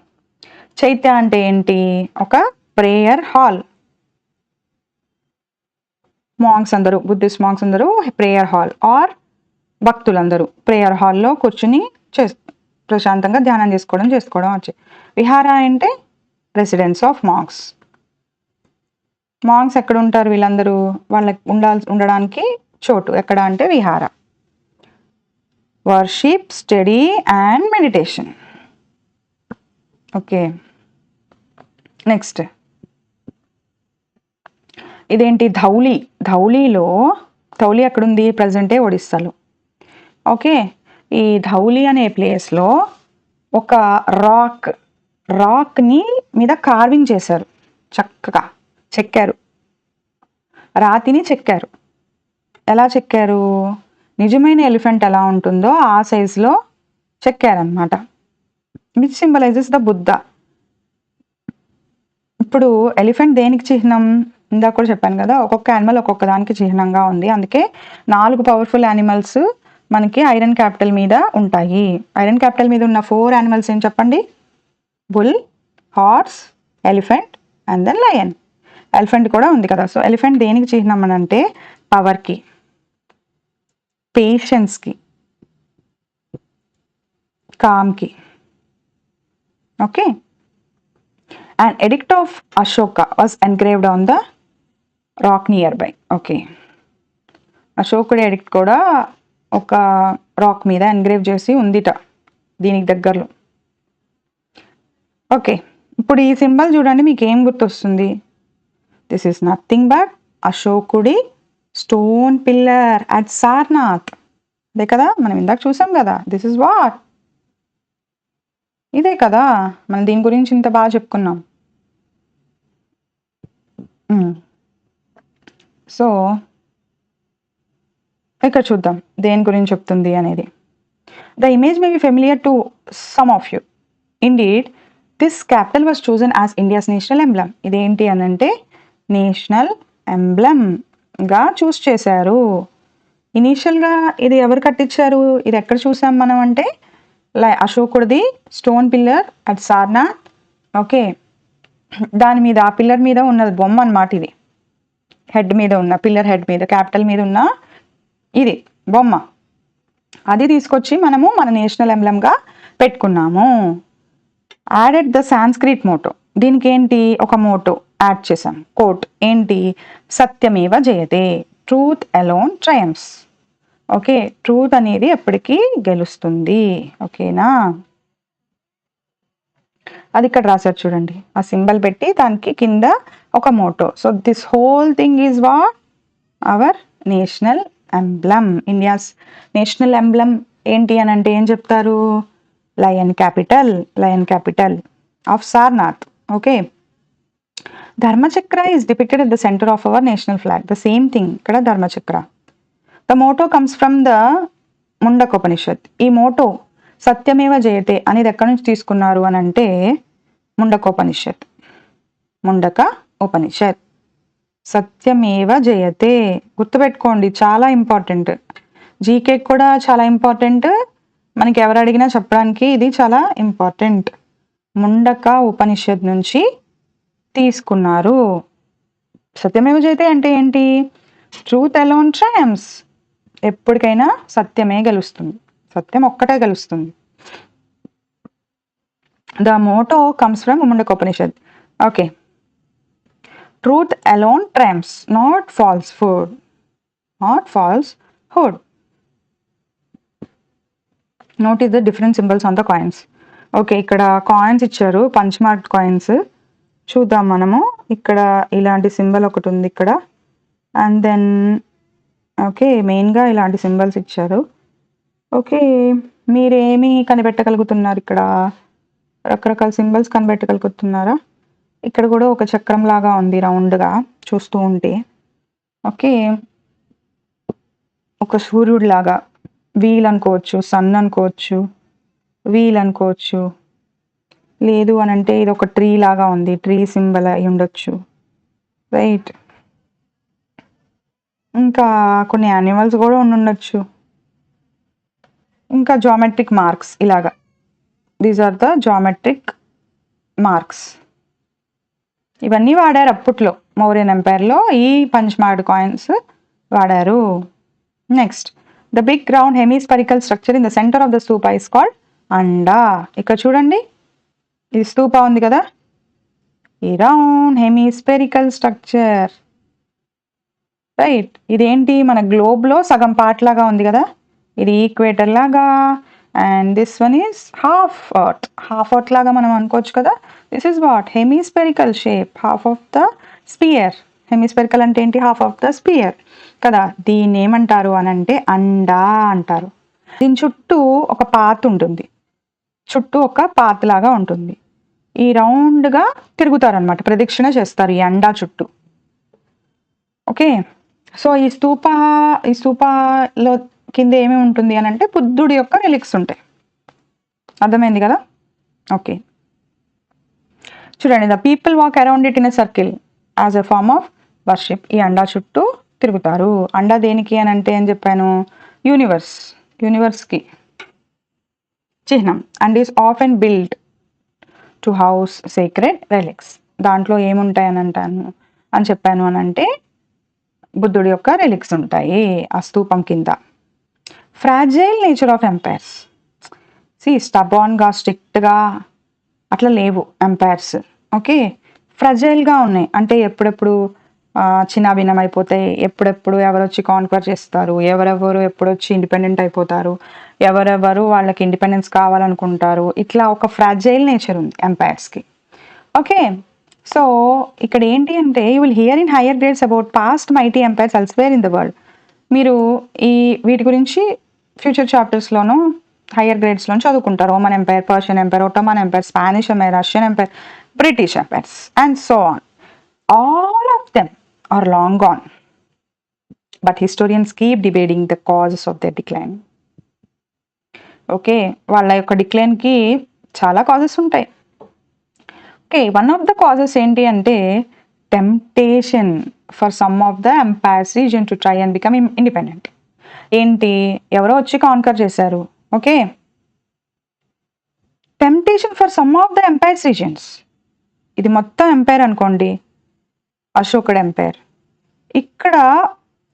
చైత్య అంటే ఏంటి? ఒక ప్రేయర్ హాల్. మాంగ్స్ అందరూ, బుద్ధిస్ట్ మాంగ్స్ అందరూ ప్రేయర్ హాల్ ఆర్ భక్తులందరూ ప్రేయర్ హాల్లో కూర్చుని ప్రశాంతంగా ధ్యానం చేసుకోవడం వచ్చి. విహార అంటే రెసిడెన్స్ ఆఫ్ మాంగ్స్ ఎక్కడ ఉంటారు? వీళ్ళందరూ వాళ్ళకి ఉండడానికి చోటు ఎక్కడ అంటే విహార. Worship, study and meditation. Okay, next ఇదేంటి? ధౌలి. ధౌలి ఎక్కడుంది? ప్రజెంటే ఒడిస్సాలో. ఓకే, ఈ ధౌలి అనే ప్లేస్లో ఒక రాక్ని మీద కార్వింగ్ చేశారు, చక్కగా చెక్కారు, రాతిని చెక్కారు. ఎలా చెక్కారు? నిజమైన ఎలిఫెంట్ ఎలా ఉంటుందో ఆ సైజులో చెక్కారనమాట, విచ్ సింబలైజెస్ ద బుద్ధ. ఇప్పుడు ఎలిఫెంట్ దేనికి చిహ్నం? ఇందాక కూడా చెప్పాను కదా, ఒక్కొక్క యానిమల్ ఒక్కొక్క దానికి చిహ్నంగా ఉంది. అందుకే 4 పవర్ఫుల్ యానిమల్స్ మనకి ఐరన్ క్యాపిటల్ మీద ఉంటాయి. ఐరన్ క్యాపిటల్ మీద ఉన్న 4 యానిమల్స్ ఏం చెప్పండి? Bull, horse, elephant and then lion. Elephant కూడా ఉంది కదా. సో ఎలిఫెంట్ దేనికి చిహ్నం అని అంటే పవర్కి, పేషెన్స్కి, కామ్కి. Okay, an edict of Ashoka was engraved on the rock nearby. Okay, అశోకుడి ఎడిక్ట్ కూడా ఒక రాక్ మీద ఎన్గ్రేవ్ చేసి ఉందిట దీనికి దగ్గరలో. ఓకే, ఇప్పుడు ఈ సింబల్ చూడండి, మీకు ఏం గుర్తొస్తుంది? దిస్ ఈస్ నథింగ్ బట్ అశోకుడి స్టోన్ పిల్లర్ అట్ సార్నాథ్. అదే కదా, మనం ఇందాక చూసాం కదా. దిస్ ఇస్ వాట్, ఇదే కదా మనం దీని గురించి ఇంత బాగా చెప్పుకున్నాం. సో ఇక్కడ చూద్దాం దేని గురించి చెప్తుంది అనేది. The image may be familiar to some of you. Indeed this capital was chosen as India's national emblem. ఇదేంటి అని అంటే నేషనల్ ఎంబ్లమ్గా చూస్ చేశారు. ఇనీషియల్గా ఇది ఎవరు కట్టించారు? ఇది ఎక్కడ చూసాం మనం అంటే అశోకుడిది stone pillar at Sarnath. Okay, దాని మీద ఆ పిల్లర్ మీద ఉన్నది బొమ్మ అన్నమాట. ఇది హెడ్ మీద ఉన్న పిల్లర్, హెడ్ మీద క్యాపిటల్ మీద ఉన్న ఇది బొమ్మ, అది తీసుకొచ్చి మనము మన నేషనల్ ఎంబ్లమ్గా పెట్టుకున్నాము. Added the Sanskrit motto. దీనికి ఏంటి? ఒక మోటో యాడ్ చేసాం, కోట్. ఏంటి? సత్యమేవ జయతే, truth alone triumphs. Okay, truth అనేది ఎప్పటికీ గెలుస్తుంది. ఓకేనా, అది ఇక్కడ రాశారు చూడండి, ఆ సింబల్ పెట్టి దానికి కింద ఒక motto. So this whole thing is what? Our national emblem. India's national emblem ఏంటి అని అంటే ఏం చెప్తారు? Lion capital of Sarnath. Okay, Dharmachakra is depicted at the centre of our national flag. The same thing ఇక్కడ Dharmachakra. The motto comes from the Mundakopanishad. ఈ motto సత్యమేవ జయతే అనేది ఎక్కడి నుంచి తీసుకున్నారు అని అంటే ముండక ఉపనిషత్. సత్యమేవ జయతే గుర్తుపెట్టుకోండి, చాలా ఇంపార్టెంట్. జీకే కూడా చాలా ఇంపార్టెంట్, మనకి ఎవరు అడిగినా చెప్పడానికి ఇది చాలా ఇంపార్టెంట్. ముండక ఉపనిషత్ నుంచి తీసుకున్నారు. సత్యమేవ జయతే అంటే ఏంటి? Truth alone triumphs. ఎప్పటికైనా సత్యమే గెలుస్తుంది, సత్యం ఒక్కటే గెలుస్తుంది. The motto comes from Mundakopanishad. Okay, truth alone triumphs, not falsehood. Notice the different symbols on the coins. Okay, ఇక్కడ కాయిన్స్ ఇచ్చారు, పంచ్ మార్క్ కాయిన్స్. చూద్దాం మనము. ఇక్కడ ఇలాంటి సింబల్ ఒకటి ఉంది ఇక్కడ, అండ్ దెన్ ఓకే మెయిన్గా ఇలాంటి సింబల్స్ ఇచ్చారు. ఓకే, మీరేమి కనిపెట్టగలుగుతున్నారు? ఇక్కడ రకరకాల సింబల్స్ కనిపెట్టగలుగుతున్నారా? ఇక్కడ కూడా ఒక చక్రం లాగా ఉంది రౌండ్గా చూస్తూ ఉంటే. ఓకే, ఒక సూర్యుడు లాగా, వీల్ అనుకోవచ్చు, సన్ అనుకోవచ్చు, వీల్ అనుకోవచ్చు. లేదు అని అంటే ఇది ఒక ట్రీ లాగా ఉంది, ట్రీ సింబల్ అయి ఉండొచ్చు, రైట్. ఇంకా కొన్ని యానిమల్స్ కూడా ఉండొచ్చు. ఇంకా జామెట్రిక్ మార్క్స్ ఇలాగా. These are the geometric marks. ఇవన్నీ వాడారు అప్పట్లో, మౌర్యన్ ఎంపైర్లో ఈ పంచ్ మార్క్డ్ కాయిన్స్ వాడారు. Next, the big round hemispherical structure in the centre of the stupa is called anda. ఇక్కడ చూడండి, ఇది స్తూపా ఉంది కదా, ఈ రౌండ్ హెమిస్పెరికల్ స్ట్రక్చర్, రైట్. ఇదేంటి? మన గ్లోబ్లో సగం పార్ట్ లాగా ఉంది కదా, ఇది ఈక్వేటర్ లాగా, and this one is half earth లాగా మనం అనుకోవచ్చు కదా. This is what hemispherical shape, half of the spear. Hemispherical అంటే ఏంటి? హాఫ్ ఆఫ్ ద స్పియర్ కదా. దీన్ని ఏమంటారు అని అంటే అండా అంటారు. దీని చుట్టూ ఒక పాత్ ఉంటుంది, చుట్టూ ఒక పాత్ లాగా ఉంటుంది. ఈ రౌండ్గా తిరుగుతారనమాట, ప్రదక్షిణ చేస్తారు ఈ అండా చుట్టూ. ఓకే, సో ఈ స్తూపాలో కింద ఏమి ఉంటుంది అని అంటే బుద్ధుడి యొక్క రిలిక్స్ ఉంటాయి. అర్థమైంది కదా. ఓకే, చూడండి, the people walk around it in a circle as a form of worship. ఈ అండా చుట్టూ తిరుగుతారు. అండా దేనికి అని అంటే ఏం చెప్పాను? యూనివర్స్కి చిహ్నం. And is often built to house secret relics. దాంట్లో ఏముంటాయని అంటాను అని చెప్పాను అని అంటే బుద్ధుడి యొక్క రెలిక్స్ ఉంటాయి ఆ స్తూపం కింద. Fragile nature of empires. స్టబాన్గా స్ట్రిక్ట్గా అట్లా లేవు ఎంపైర్స్. ఓకే, ఫ్రజైల్గా ఉన్నాయి అంటే ఎప్పుడెప్పుడు చిన్నాభిన్నం అయిపోతాయి, ఎప్పుడెప్పుడు ఎవరు వచ్చి కాన్క్వర్ చేస్తారు, ఎవరెవరు ఎప్పుడు వచ్చి ఇండిపెండెంట్ అయిపోతారు, ఎవరెవరు వాళ్ళకి ఇండిపెండెన్స్ కావాలనుకుంటారు, ఇట్లా ఒక ఫ్రాజైల్ నేచర్ ఉంది ఎంపైర్స్కి. ఓకే, సో ఇక్కడ ఏంటి అంటే you will hear in higher grades about past mighty empires elsewhere in the world. మీరు వీటి గురించి ఫ్యూచర్ చాప్టర్స్లోనూ హయ్యర్ గ్రేడ్స్లో చదువుకుంటారు. Roman empire, Persian empire, Ottoman empire, Spanish empire, Russian empire, British empires and so on. All of them are long gone, but historians keep debating the causes of their decline. Okay, వాళ్ళ యొక్క డిక్లైన్కి చాలా causes ఉంటాయి. Okay, one of the causes ఏంటి అంటే temptation for some of the empire's region to try and become independent. ఏంటి, ఎవరో వచ్చి కాన్కర్ చేశారు. Okay, temptation for some of the empire's regions. ఇది మొత్తం ఎంపైర్ అనుకోండి, అశోకుడు ఎంపైర్. ఇక్కడ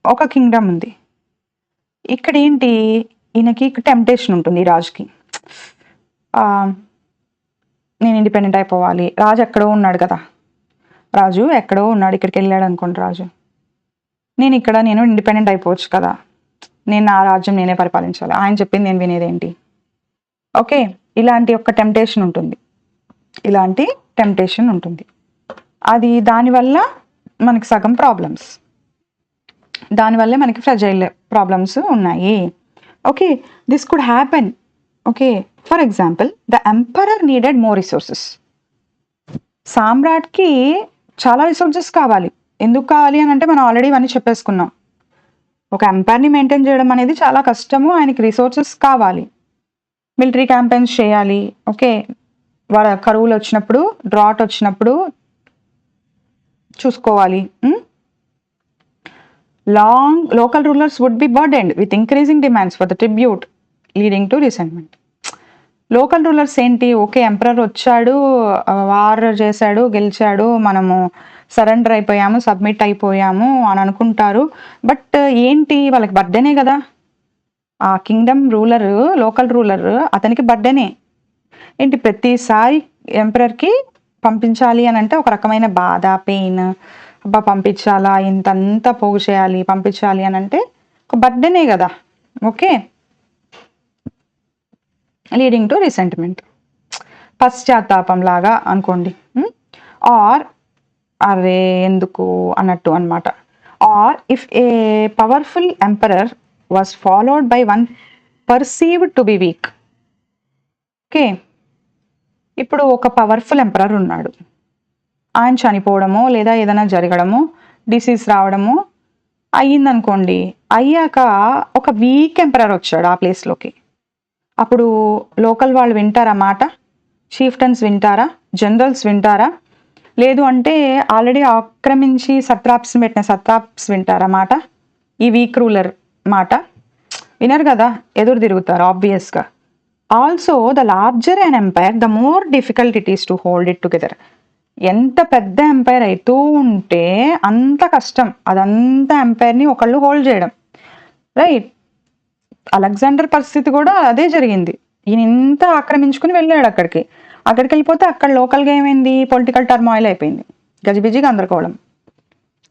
ఒక కింగ్డమ్ ఉంది. ఇక్కడ ఏంటి, ఈయనకి టెంప్టేషన్ ఉంటుంది ఈ రాజుకి, నేను ఇండిపెండెంట్ అయిపోవాలి. రాజు ఎక్కడో ఉన్నాడు కదా, రాజు ఎక్కడో ఉన్నాడు, ఇక్కడికి వెళ్ళాడు అనుకోండి రాజు, నేను ఇండిపెండెంట్ అయిపోవచ్చు కదా, నేను నా రాజ్యం నేనే పరిపాలించాలి, ఆయన చెప్పింది నేను వినేదేంటి. ఓకే, ఇలాంటి ఒక టెంప్టేషన్ ఉంటుంది. అది దానివల్ల మనకి సగం ప్రాబ్లమ్స్, దానివల్లే మనకి ఫ్రజైల్ ప్రాబ్లమ్స్ ఉన్నాయి. Okay, this could happen. Okay, for example the emperor needed more resources. సామ్రాట్కి చాలా రిసోర్సెస్ కావాలి. ఎందుకు కావాలి అని అంటే మనం ఆల్రెడీ ఇవన్నీ చెప్పేసుకున్నాం. ఒక ఎంపైర్ని మెయింటైన్ చేయడం అనేది చాలా కష్టము, ఆయనకి రిసోర్సెస్ కావాలి. మిలిటరీ క్యాంపెయిన్స్ చేయాలి. ఓకే, వాళ్ళ కరువులు వచ్చినప్పుడు, డ్రాట్ వచ్చినప్పుడు చూసుకోవాలి. Local rulers would be burdened with increasing demands for the tribute, leading to resentment. Local rulers ఏంటి, ఓకే ఎంపరర్ వచ్చాడు, వార్ చేశాడు, గెలిచాడు, మనము సరెండర్ అయిపోయాము, సబ్మిట్ అయిపోయాము అని అనుకుంటారు. బట్ ఏంటి, వాళ్ళకి బర్డెనే కదా. ఆ కింగ్డమ్ రూలర్, లోకల్ రూలర్, అతనికి బర్డెనే ఏంటి, ప్రతిసారి ఎంపరర్కి పంపించాలి అని అంటే ఒక రకమైన బాధ, పెయిన్. అబ్బా పంపించాలా, ఇంతంతా పోగు చేయాలి, పంపించాలి అని అంటే ఒక బర్డెనే కదా. ఓకే, లీడింగ్ టు రిసెంట్మెంట్, పశ్చాత్తాపం లాగా అనుకోండి, ఆర్ అరే ఎందుకు అన్నట్టు అనమాట. Or if a powerful emperor was followed by one perceived to be weak. Okay, ఇప్పుడు ఒక పవర్ఫుల్ ఎంపరర్ ఉన్నాడు, ఆయన చనిపోవడమో లేదా ఏదైనా జరగడమో, డిసీజ్ రావడమో అయ్యిందనుకోండి. అయ్యాక ఒక వీక్ ఎంపరర్ వచ్చాడు ఆ ప్లేస్లోకి. అప్పుడు లోకల్ వాళ్ళు వింటారా మాట, చీఫ్టన్స్ వింటారా, జనరల్స్ వింటారా, లేదు అంటే ఆల్రెడీ ఆక్రమించి సత్రాప్స్ పెట్టిన సత్రాప్స్ వింటారా మాట, ఈ వీక్ రూలర్ మాట వినరు కదా, ఎదురు తిరుగుతారు ఆబ్వియస్గా. Also the larger an umpire the more difficult it is to hold it together. ఎంత పెద్ద ఎంపైర్ అవుతూ ఉంటే అంత కష్టం అదంతా ఎంపైర్ని ఒకళ్ళు హోల్డ్ చేయడం. రైట్, అలెగ్జాండర్ పరిస్థితి కూడా అదే జరిగింది. ఈయన ఇంత ఆక్రమించుకుని వెళ్ళాడు అక్కడికి వెళ్ళిపోతే అక్కడ లోకల్గా ఏమైంది, పొలిటికల్ టర్మాయిల్ అయిపోయింది, గజిబిజిగా అందరుకోవడం.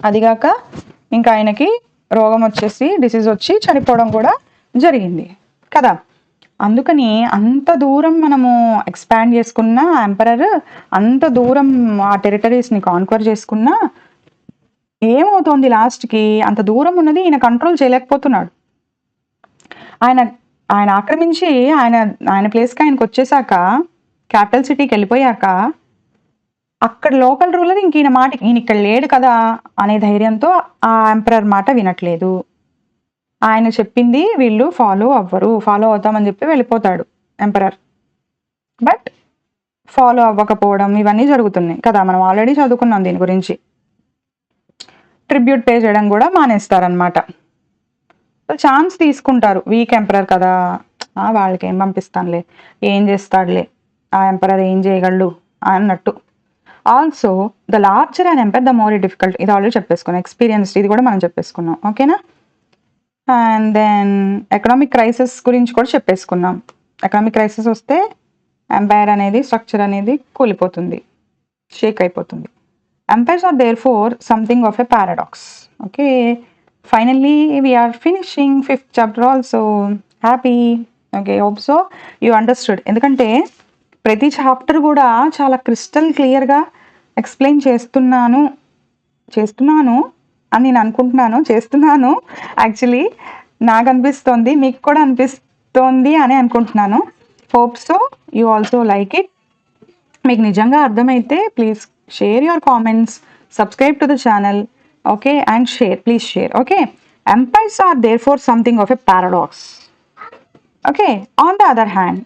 అదిగాక ఇంకా ఆయనకి రోగం వచ్చేసి, డిసీజ్ వచ్చి చనిపోవడం కూడా జరిగింది కదా. అందుకని అంత దూరం మనము ఎక్స్పాండ్ చేసుకున్న ఎంపరర్, అంత దూరం ఆ టెరిటరీస్ని కాన్క్వర్ చేసుకున్నా ఏమవుతోంది లాస్ట్కి, అంత దూరం ఉన్నది ఈయన కంట్రోల్ చేయలేకపోతున్నాడు. ఆయన ఆయన ఆక్రమించి ఆయన ప్లేస్కి ఆయనకు వచ్చేసాక, క్యాపిటల్ సిటీకి వెళ్ళిపోయాక అక్కడ లోకల్ రూలర్ ఇంక ఈయన ఇక్కడ లేడు కదా అనే ధైర్యంతో ఆ ఎంపరర్ మాట వినట్లేదు. ఆయన చెప్పింది వీళ్ళు ఫాలో అవుతామని చెప్పి వెళ్ళిపోతాడు ఎంపరర్. బట్ ఫాలో అవ్వకపోవడం ఇవన్నీ జరుగుతున్నాయి కదా, మనం ఆల్రెడీ చదువుకున్నాం దీని గురించి. ట్రిబ్యూట్ పే చేయడం కూడా మానేస్తారనమాట. ఛాన్స్ తీసుకుంటారు, వీక్ ఎంపరర్ కదా, వాళ్ళకి ఏం పంపిస్తానులే, ఏం చేస్తాడులే ఆ ఎంపరర్, ఏం చేయగలడు అన్నట్టు. Also the larger and empire the more difficult, ఇది ఆల్రెడీ చెప్పేసుకున్నాం. ఎక్స్పీరియన్స్డ్, ఇది కూడా మనం చెప్పేసుకున్నాం, ఓకేనా. అండ్ దెన్ ఎకనామిక్ క్రైసిస్ గురించి కూడా చెప్పేసుకున్నాం. ఎకనామిక్ క్రైసిస్ వస్తే ఎంపైర్ అనేది, స్ట్రక్చర్ అనేది కూలిపోతుంది, షేక్ అయిపోతుంది. Empires are therefore something of a paradox. Okay, finally we are finishing 5th chapter also. Happy. Okay, hope so you understood. ఎందుకంటే ప్రతి చాప్టర్ కూడా చాలా క్రిస్టల్ క్లియర్గా ఎక్స్ప్లెయిన్ చేస్తున్నాను అని నేను అనుకుంటున్నాను, చేస్తున్నాను. యాక్చువల్లీ నాకు అనిపిస్తోంది, మీకు కూడా అనిపిస్తోంది అని అనుకుంటున్నాను. Hope so you also like it. మీకు నిజంగా అర్థమైతే please share your comments, subscribe to the channel, okay, and share, please share. Okay, empires are therefore something of a paradox. Okay, on the other hand,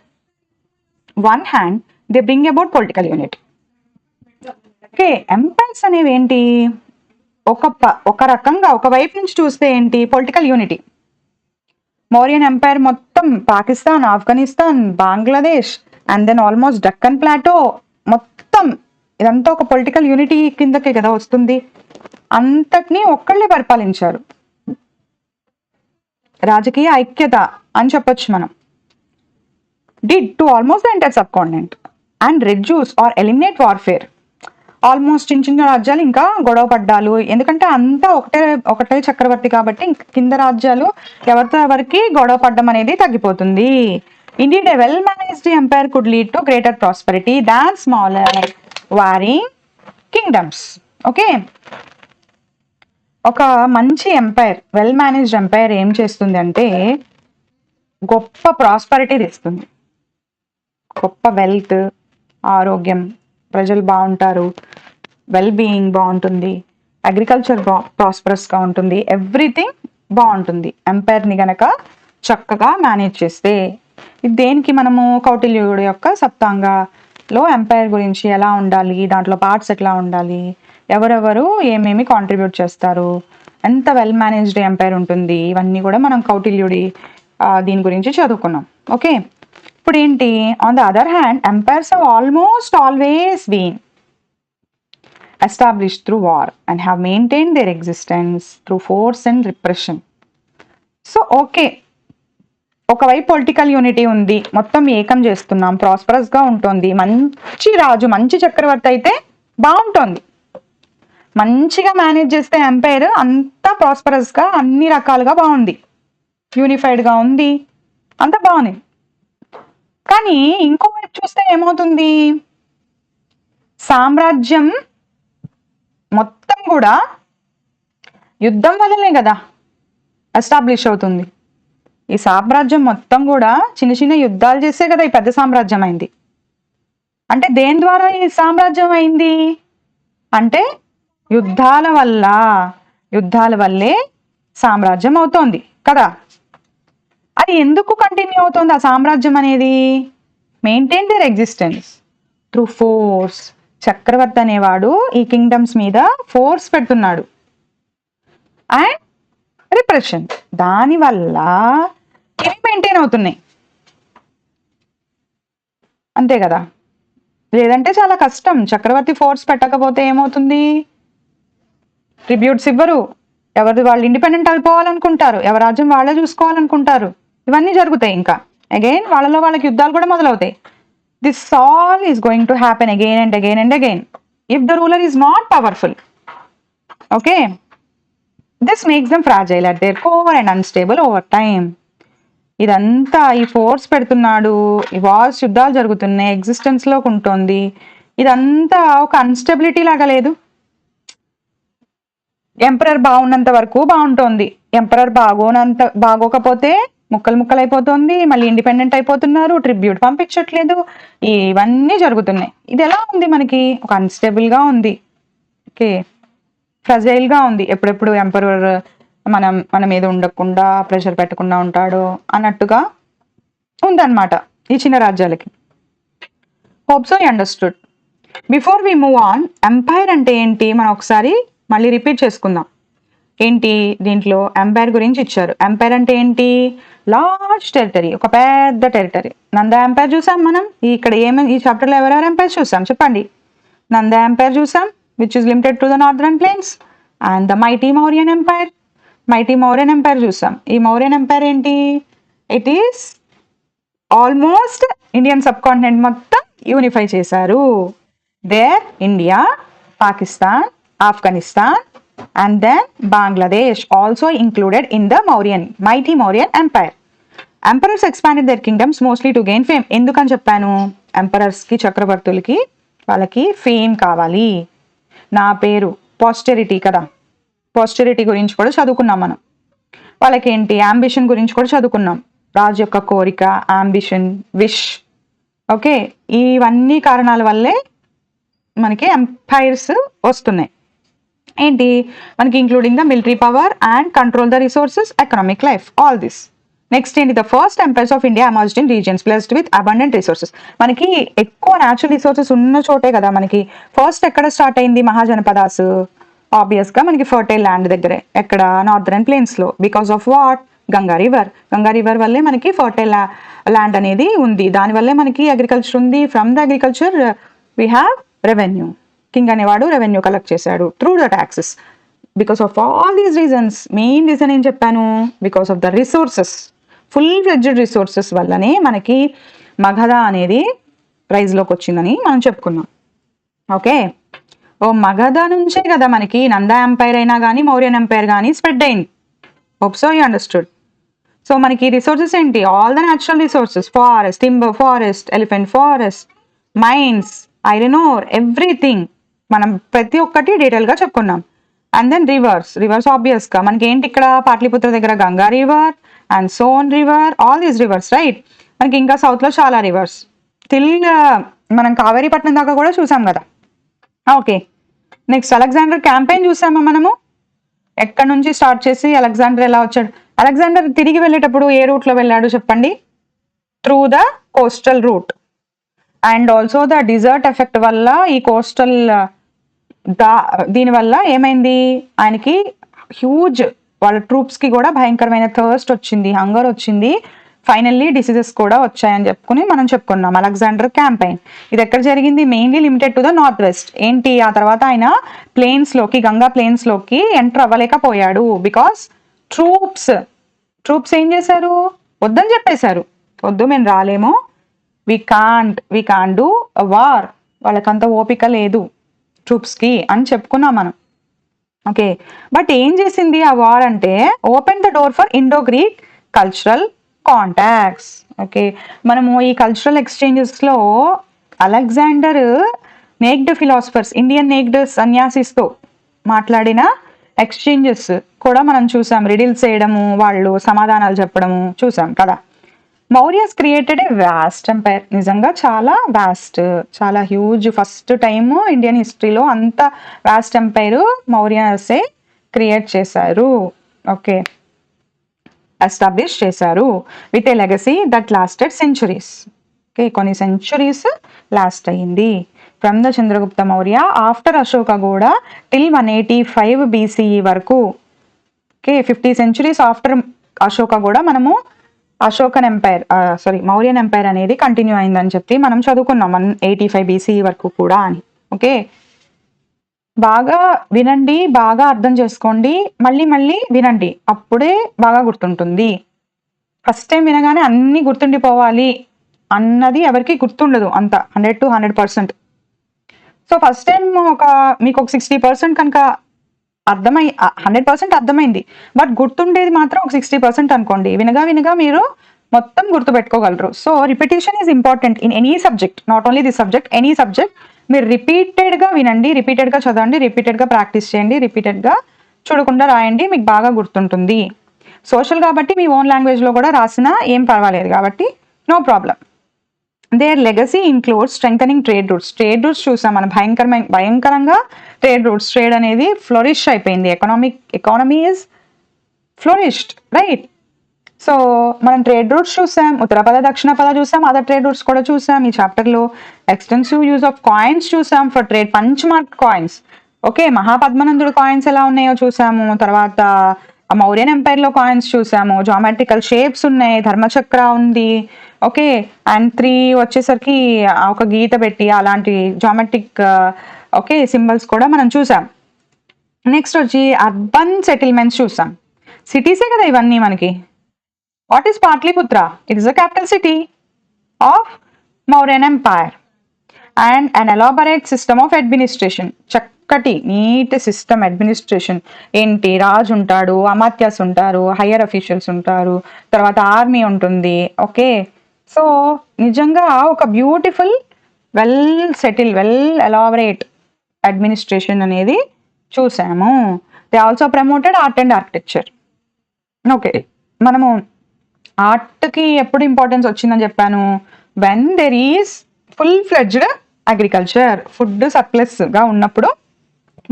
one hand they bring about political unity. Okay, empires అనేవి ఏంటి, ఒక రకంగా ఒక వైపు నుంచి చూస్తే ఏంటి, political unity. Mauryan empire మొత్తం Pakistan, Afghanistan, Bangladesh and then almost Deccan plateau మొత్తం ఇదంతా ఒక పొలిటికల్ యూనిటీ కిందకే కదా వస్తుంది. అంతటినీ ఒక్కళ్ళే పరిపాలించారు, రాజకీయ ఐక్యత అని చెప్పొచ్చు మనం. Did to almost the entire sub continent and reduce or eliminate warfare. Almost చిన్న చిన్న రాజ్యాలు ఇంకా గొడవ పడ్డాలు, ఎందుకంటే అంతా ఒకటే చక్రవర్తి కాబట్టి కింద రాజ్యాలు ఎవరితో ఎవరికి గొడవ పడ్డం అనేది తగ్గిపోతుంది. Indeed a well managed empire could lead to greater prosperity than smaller warring kingdoms. Okay, ఒక మంచి ఎంపైర్, వెల్ మేనేజ్డ్ ఎంపైర్ ఏం చేస్తుంది అంటే గొప్ప ప్రాస్పరిటీ తెస్తుంది, గొప్ప వెల్త్, ఆరోగ్యం, ప్రజలు బాగుంటారు, వెల్ బీయింగ్ బాగుంటుంది, అగ్రికల్చర్ ప్రాస్పరస్గా ఉంటుంది, ఎవ్రీథింగ్ బాగుంటుంది ఎంపైర్ని గనక చక్కగా మేనేజ్ చేస్తే. దేనికి మనము కౌటిల్యుడి యొక్క సప్తాంగలో ఎంపైర్ గురించి ఎలా ఉండాలి, దాంట్లో పార్ట్స్ ఎట్లా ఉండాలి, ఎవరెవరు ఏమేమి కాంట్రిబ్యూట్ చేస్తారు, ఎంత వెల్ మేనేజ్డ్ ఎంపైర్ ఉంటుంది, ఇవన్నీ కూడా మనం కౌటిల్యుడి దీని గురించి చదువుకున్నాం. ఓకే, ఇప్పుడు ఏంటి, on the other hand empires have almost always been established through war and have maintained their existence through force and repression. So okay, ఒకవైపు పొలిటికల్ యూనిటీ ఉంది, మొత్తం ఏకం చేస్తున్నాం, ప్రాస్పరస్గా ఉంటుంది, మంచి రాజు, మంచి చక్రవర్తి అయితే బాగుంటుంది, మంచిగా మేనేజ్ చేస్తే ఎంపైర్ అంతా ప్రాస్పరస్గా అన్ని రకాలుగా బాగుంది, యూనిఫైడ్గా ఉంది, అంతా బాగుంది. కానీ ఇంకోవైపు చూస్తే ఏమవుతుంది, సామ్రాజ్యం మొత్తం కూడా యుద్ధం వల్లనే కదా ఎస్టాబ్లిష్ అవుతుంది. ఈ సామ్రాజ్యం మొత్తం కూడా చిన్న చిన్న యుద్ధాలు చేసే కదా ఈ పెద్ద సామ్రాజ్యం అయింది. అంటే దేని ద్వారా ఈ సామ్రాజ్యం అయింది అంటే యుద్ధాల వల్లే సామ్రాజ్యం అవుతోంది కదా. అది ఎందుకు కంటిన్యూ అవుతుంది ఆ సామ్రాజ్యం అనేది, maintain their existence through force. చక్రవర్తి అనేవాడు ఈ కింగ్డమ్స్ మీద ఫోర్స్ పెడుతున్నాడు అండ్ రిప్రెషన్, దానివల్ల ఇవి మెయింటైన్ అవుతున్నాయి, అంతే కదా. లేదంటే చాలా కష్టం, చక్రవర్తి ఫోర్స్ పెట్టకపోతే ఏమవుతుంది, ట్రిబ్యూట్స్ ఇవ్వరు, ఎవరిది వాళ్ళు ఇండిపెండెంట్ అయిపోవాలనుకుంటారు, ఎవరి రాజ్యం వాళ్ళే చూసుకోవాలనుకుంటారు, ఇవన్నీ జరుగుతాయి. ఇంకా అగైన్ వాళ్ళకి యుద్ధాలు కూడా మొదలవుతాయి. This all is going to happen again and again and again if the ruler is not powerful. Okay, this makes them fragile at their core and unstable over time. ఇదంతా ఈ ఫోర్స్ పెడుతున్నాడు, ఈ wars యుద్ధాలు జరుగుతున్నాయి, ఎగ్జిస్టెన్స్లోకి ఉంటుంది. ఇదంతా ఒక unstability లాగా లేదు. ఎంపరర్ బాగున్నంత వరకు బాగుంటోంది, ఎంపరర్ బాగోకపోతే ముక్కలు ముక్కలు అయిపోతుంది, మళ్ళీ ఇండిపెండెంట్ అయిపోతున్నారు, ట్రిబ్యూట్ పంపించట్లేదు, ఇవన్నీ జరుగుతున్నాయి. ఇది ఎలా ఉంది మనకి? ఒక అన్స్టేబుల్గా ఉంది, ఓకే, ఫ్రజైల్గా ఉంది. ఎప్పుడెప్పుడు ఎంపరర్ మన మీద ఉండకుండా ప్రెషర్ పెట్టకుండా ఉంటాడు అన్నట్టుగా ఉందన్నమాట ఈ చిన్న రాజ్యాలకి. Hope so you understood. Before we move on, empire అంటే ఏంటి మనం ఒకసారి మళ్ళీ రిపీట్ చేసుకుందాం. ఏంటి దీంట్లో ఎంపైర్ గురించి ఇచ్చారు. ఎంపైర్ అంటే ఏంటి? లార్జ్ టెరిటరీ, ఒక పెద్ద టెరిటరీ. నందా ఎంపైర్ చూసాం మనం. ఇక్కడ ఈ చాప్టర్లో ఎవరెవరు ఎంపైర్ చూసాం చెప్పండి. నందా ఎంపైర్ చూసాం, which is limited to the northern plains, and the mighty Mauryan empire. Mighty Mauryan empire చూసాం. ఈ మౌర్యన్ ఎంపైర్ ఏంటి? It is almost Indian subcontinent మొత్తం యూనిఫై చేశారు. There India, Pakistan, Afghanistan, and then Bangladesh also included in the mighty Mauryan Empire. Emperors expanded their kingdoms mostly to gain fame. ఎందుకని చెప్పాను? Emperors కి, చక్రవర్తులకి వాళ్ళకి fame కావాలి, నా పేరు, పాస్టెరిటీ కదా. పాస్టెరిటీ గురించి కూడా చదువుకున్నాం మనం. వాళ్ళకి ఏంటి? అంబిషన్ గురించి కూడా చదువుకున్నాం. రాజు యొక్క కోరిక, అంబిషన్, విష్. ఓకే, ఇవన్నీ కారణాల వల్లే మనకి ఎంపైర్స్ వస్తున్నాయి. ఏంటి మనకి? Including the military power and control the resources, economic life, all this. Next ఏంటి? The first empires of India emerged in regions blessed with abundant resources. మనకి ఎక్కువ న్యాచురల్ రిసోర్సెస్ ఉన్న చోటే కదా మనకి ఫస్ట్ ఎక్కడ స్టార్ట్ అయింది? మహాజనపదాస్. ఆబ్వియస్ గా మనకి ఫర్టైల్ ల్యాండ్ దగ్గరే. ఎక్కడ? నార్థరన్ ప్లేన్స్ లో. Because of what? Ganga river. Ganga river వల్లే మనకి ఫర్టైల్ ల్యాండ్ అనేది ఉంది. దానివల్లే మనకి అగ్రికల్చర్ ఉంది. From the agriculture we have revenue. King అనేవాడు రెవెన్యూ కలెక్ట్ చేశాడు through the taxes. Because of all these reasons, main reason ఏం చెప్పాను? Because of the resources, full fledged resources వల్లనే మనకి మగధ అనేది రైజ్లోకి వచ్చిందని మనం చెప్పుకున్నాం. ఓకే, ఓ మగధ నుంచే కదా మనకి నందా ఎంపైర్ అయినా కానీ మౌర్యన్ ఎంపైర్ కానీ స్ప్రెడ్ అయింది. Hope so you understood. So మనకి రిసోర్సెస్ ఏంటి? All the natural resources, forest, timber forest, elephant forest, mines, iron ore, everything మనం ప్రతి ఒక్కటి డీటెయిల్గా చెప్పుకున్నాం. అండ్ దెన్ రివర్స్ ఆబ్వియస్గా మనకి ఏంటి? ఇక్కడ పాట్లిపుత్ర దగ్గర Ganga river and Son river, all these rivers, right. మనకి ఇంకా సౌత్లో చాలా రివర్స్, టిల్ మనం కావేరీపట్నం దాకా కూడా చూసాం కదా. ఓకే, నెక్స్ట్ అలెగ్జాండర్ క్యాంపెయిన్ చూసామా మనము. ఎక్కడి నుంచి స్టార్ట్ చేసి అలెగ్జాండర్ ఎలా వచ్చాడు? అలెగ్జాండర్ తిరిగి వెళ్ళేటప్పుడు ఏ రూట్లో వెళ్ళాడు చెప్పండి? Through the coastal route. And also the desert effect వల్ల, ఈ కోస్టల్ దీనివల్ల ఏమైంది? ఆయనకి హ్యూజ్, వాళ్ళ ట్రూప్స్కి కూడా భయంకరమైన థర్స్ట్ వచ్చింది, హంగర్ వచ్చింది, ఫైనల్లీ డిసీజెస్ కూడా వచ్చాయని మనం చెప్పుకున్నాం. అలెగ్జాండర్ క్యాంపెయిన్ ఇది ఎక్కడ జరిగింది? Mainly limited to the north west. ఏంటి? ఆ తర్వాత ఆయన ప్లేన్స్లోకి, గంగా ప్లేన్స్లోకి ఎంటర్ అవ్వలేకపోయాడు. బికాస్ ట్రూప్స్ ఏం చేశారు? వద్దని చెప్పేశారు. వద్దు, మేము రాలేము, we can't do a war, వాళ్ళకంత ఓపిక లేదు ట్రూప్స్కి అని చెప్పుకున్నాం మనం. ఓకే, బట్ ఏం చేసింది ఆ వార్ అంటే? Open the door for Indo Greek cultural contacts. Okay, మనము ఈ కల్చరల్ ఎక్స్చేంజెస్లో Alexander naked philosophers, Indian naked సన్యాసిస్తో మాట్లాడిన ఎక్స్చేంజెస్ కూడా మనం చూసాం. రిడిల్స్ చేయడము, వాళ్ళు సమాధానాలు చెప్పడము చూసాం కదా. Mauryas created a vast empire. నిజంగా చాలా వాస్ట్, చాలా హ్యూజ్. ఫస్ట్ టైము ఇండియన్ హిస్టరీలో అంత వాస్ట్ ఎంపైర్ మౌర్యాసే క్రియేట్ చేశారు. ఓకే, ఎస్టాబ్లిష్ చేశారు with a legacy that lasted centuries. Okay, కొన్ని సెంచురీస్ లాస్ట్ అయ్యింది. From the Chandragupta Maurya after Ashoka కూడా టిల్ 185 BCE వరకు. ఓకే, 50 సెంచురీస్ ఆఫ్టర్ అశోక కూడా మనము మౌర్యన్ ఎంపైర్ అనేది కంటిన్యూ అయిందని చెప్పి మనం చదువుకున్నాం 185 BCE వరకు కూడా అని. ఓకే, బాగా వినండి, బాగా అర్థం చేసుకోండి, మళ్ళీ వినండి, అప్పుడే బాగా గుర్తుంటుంది. ఫస్ట్ టైం వినగానే అన్నీ గుర్తుండిపోవాలి అన్నది ఎవరికి గుర్తుండదు అంత 100 to 100%. సో ఫస్ట్ టైం మీకు ఒక 60% కనుక 100% అర్థమైంది, బట్ గుర్తుండేది మాత్రం ఒక 60% అనుకోండి. వినగా మీరు మొత్తం గుర్తుపెట్టుకోగలరు. So repetition is important in any subject, not only this subject, any subject. మీరు రిపీటెడ్గా వినండి, రిపీటెడ్గా చదవండి, రిపీటెడ్గా ప్రాక్టీస్ చేయండి, రిపీటెడ్గా చూడకుండా రాయండి, మీకు బాగా గుర్తుంటుంది. సోషల్ కాబట్టి మీ ఓన్ లాంగ్వేజ్లో కూడా రాసినా ఏం పర్వాలేదు కాబట్టి no problem. Their legacy includes strengthening trade routes. Trade routes చూసాం మనం, భయంకరంగా ట్రేడ్ రూట్స్. ట్రేడ్ అనేది ఫ్లోరిష్ అయిపోయింది, economy is flourished, right? So మనం ట్రేడ్ రూట్స్ చూసాం, ఉత్తర పద దక్షిణ పద చూసాం, అదర్ ట్రేడ్ రూట్స్ కూడా చూసాం ఈ చాప్టర్లో. ఎక్స్టెన్సివ్ యూజ్ ఆఫ్ కాయిన్స్ చూసాం for trade, punch mark coins. Okay, మహాపద్మనందుడు కాయిన్స్ ఎలా ఉన్నాయో చూసాము. తర్వాత మౌర్యన్ ఎంపైర్లో కాయిన్స్ చూసాము, జామెట్రికల్ షేప్స్ ఉన్నాయి, ధర్మచక్ర ఉంది. ఓకే, అండ్ 3 వచ్చేసరికి ఒక గీత పెట్టి అలాంటి జామెట్రిక్ ఓకే సింబల్స్ కూడా మనం చూసాం. నెక్స్ట్ వచ్చి అర్బన్ సెటిల్మెంట్స్ చూసాం. సిటీసే కదా ఇవన్నీ మనకి. What is Pataliputra? It is the capital city of Mauryan empire. And an elaborate system of administration, చక్కటి నీట్ సిస్టమ్ అడ్మినిస్ట్రేషన్. ఏంటి, రాజు ఉంటాడు, అమాత్యాస్ ఉంటారు, హయ్యర్ అఫీషియల్స్ ఉంటారు, తర్వాత ఆర్మీ ఉంటుంది. ఓకే, సో నిజంగా ఒక beautiful well settle well elaborate administration అనేది చూసాము. They also promoted art and architecture. Okay, మనము ఆర్ట్కి ఎప్పుడు ఇంపార్టెన్స్ వచ్చిందని చెప్పాను, when there is full fledged agriculture, food సర్ప్లస్గా ఉన్నప్పుడు,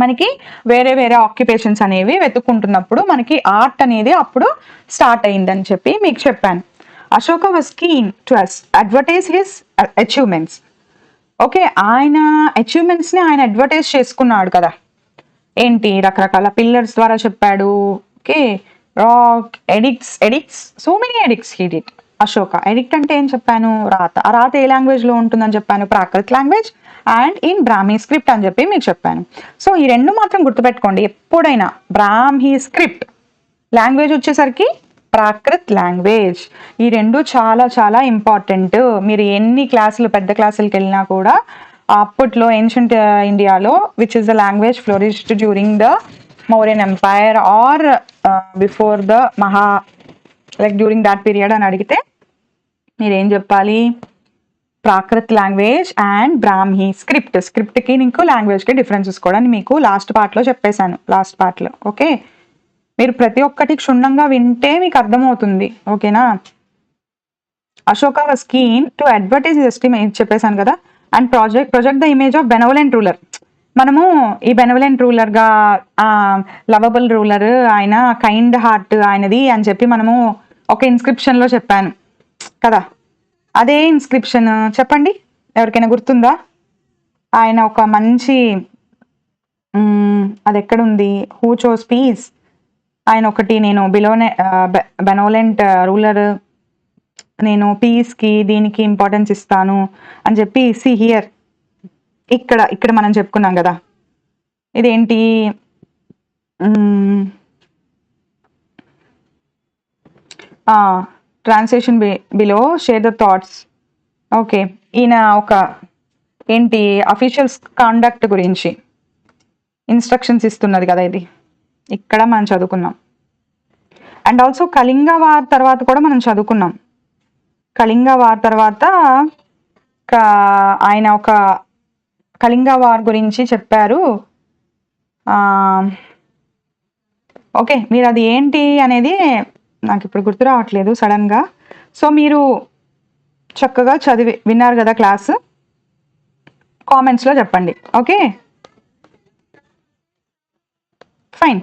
మనకి వేరే వేరే ఆక్యుపేషన్స్ అనేవి వెతుక్కుంటున్నప్పుడు మనకి ఆర్ట్ అనేది అప్పుడు స్టార్ట్ అయిందని చెప్పి మీకు చెప్పాను. Ashoka was keen to advertise his achievements. Okay, ఆయన అచీవ్మెంట్స్ని ఆయన అడ్వర్టైజ్ చేసుకున్నాడు కదా. ఏంటి, రకరకాల పిల్లర్స్ ద్వారా చెప్పాడు. Okay, rock addicts so many addicts he did. Ashoka addict అంటే ఏం చెప్పాను, రాత. ఆ రాత ఏ లాంగ్వేజ్లో ఉంటుందని చెప్పాను, Prakrit language and in Brahmi script అని చెప్పి మీకు చెప్పాను. సో ఈ రెండు మాత్రం గుర్తుపెట్టుకోండి ఎప్పుడైనా. బ్రాహ్మీ స్క్రిప్ట్ లాంగ్వేజ్ వచ్చేసరికి ప్రాకృత్ లాంగ్వేజ్. ఈ రెండు చాలా చాలా ఇంపార్టెంట్. మీరు ఎన్ని క్లాసులు పెద్ద క్లాసులకి వెళ్ళినా కూడా అప్పట్లో ఏన్షియంట్ ఇండియాలో which is the language flourished during the Mauryan empire or before the like during that period అని అడిగితే మీరేం చెప్పాలి, Prakrit language and Brahmi script. స్క్రిప్ట్కి నీకు లాంగ్వేజ్కి డిఫరెన్సెస్ కూడా మీకు లాస్ట్ పార్ట్లో చెప్పేశాను, లాస్ట్ పార్ట్లో. ఓకే, మీరు ప్రతి ఒక్కటి క్షుణ్ణంగా వింటే మీకు అర్థమవుతుంది. ఓకేనా. Ashoka was keen to advertise estimate చెప్పేశాను కదా. And project the image of benevolent ruler. మనము ఈ బెనవలెంట్ రూలర్గా, లవబుల్ రూలర్, ఆయన కైండ్ హార్ట్ ఆయనది అని చెప్పి మనము ఒక ఇన్స్క్రిప్షన్లో చెప్పాను కదా. అదే ఇన్స్క్రిప్షన్ చెప్పండి, ఎవరికైనా గుర్తుందా? ఆయన ఒక మంచి అది ఎక్కడుంది, హూ చోస్ పీస్. ఆయన ఒకటి, నేను బెనవలెంట్ రూలర్, నేను పీస్కి దీనికి ఇంపార్టెన్స్ ఇస్తాను అని చెప్పి. సి హియర్, ఇక్కడ మనం చెప్పుకున్నాం కదా. ఇదేంటి, translation below share the thoughts. Okay, ఈయన ఒక ఏంటి అఫీషియల్స్ కాండక్ట్ గురించి ఇన్స్ట్రక్షన్స్ ఇస్తున్నది కదా. ఇది ఇక్కడ మనం చదువుకున్నాం. అండ్ ఆల్సో కళింగ వార్ తర్వాత కూడా మనం చదువుకున్నాం. కళింగ వార్ తర్వాత ఆయన ఒక కళింగ వార్ గురించి చెప్పారు. ఓకే, మీరు అది ఏంటి అనేది నాకు ఇప్పుడు గుర్తు రావట్లేదు సడన్గా. సో మీరు చక్కగా విన్నారు కదా క్లాస్, కామెంట్స్లో చెప్పండి. Okay, fine.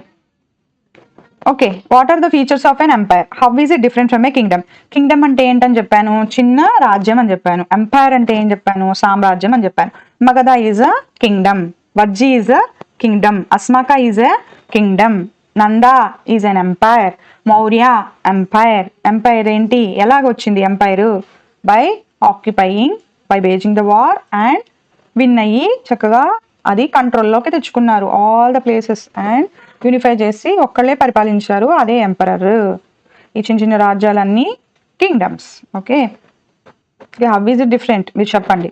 Okay, what are the features of an empire? How is it different from a kingdom? Kingdom అంటే ఏంటని చెప్పాను, చిన్న రాజ్యం అని చెప్పాను. ఎంపైర్ అంటే ఏం చెప్పాను, సామ్రాజ్యం అని చెప్పాను. Magadha is a kingdom, Vajji is a kingdom, Asmaka is a kingdom, Nanda is an empire, Maurya empire. Empire ఏంటి, ఎలాగొచ్చింది empire? By occupying, by waging the war and win అయ్యి చక్కగా అది కంట్రోల్లోకి తెచ్చుకున్నారు all the places and unify చేసి ఒక్కళ్ళే పరిపాలించారు, అదే ఎంపరర్. ఈ చిన్న చిన్న రాజ్యాలన్నీ kingdoms. Okay, how is it different మీరు చెప్పండి.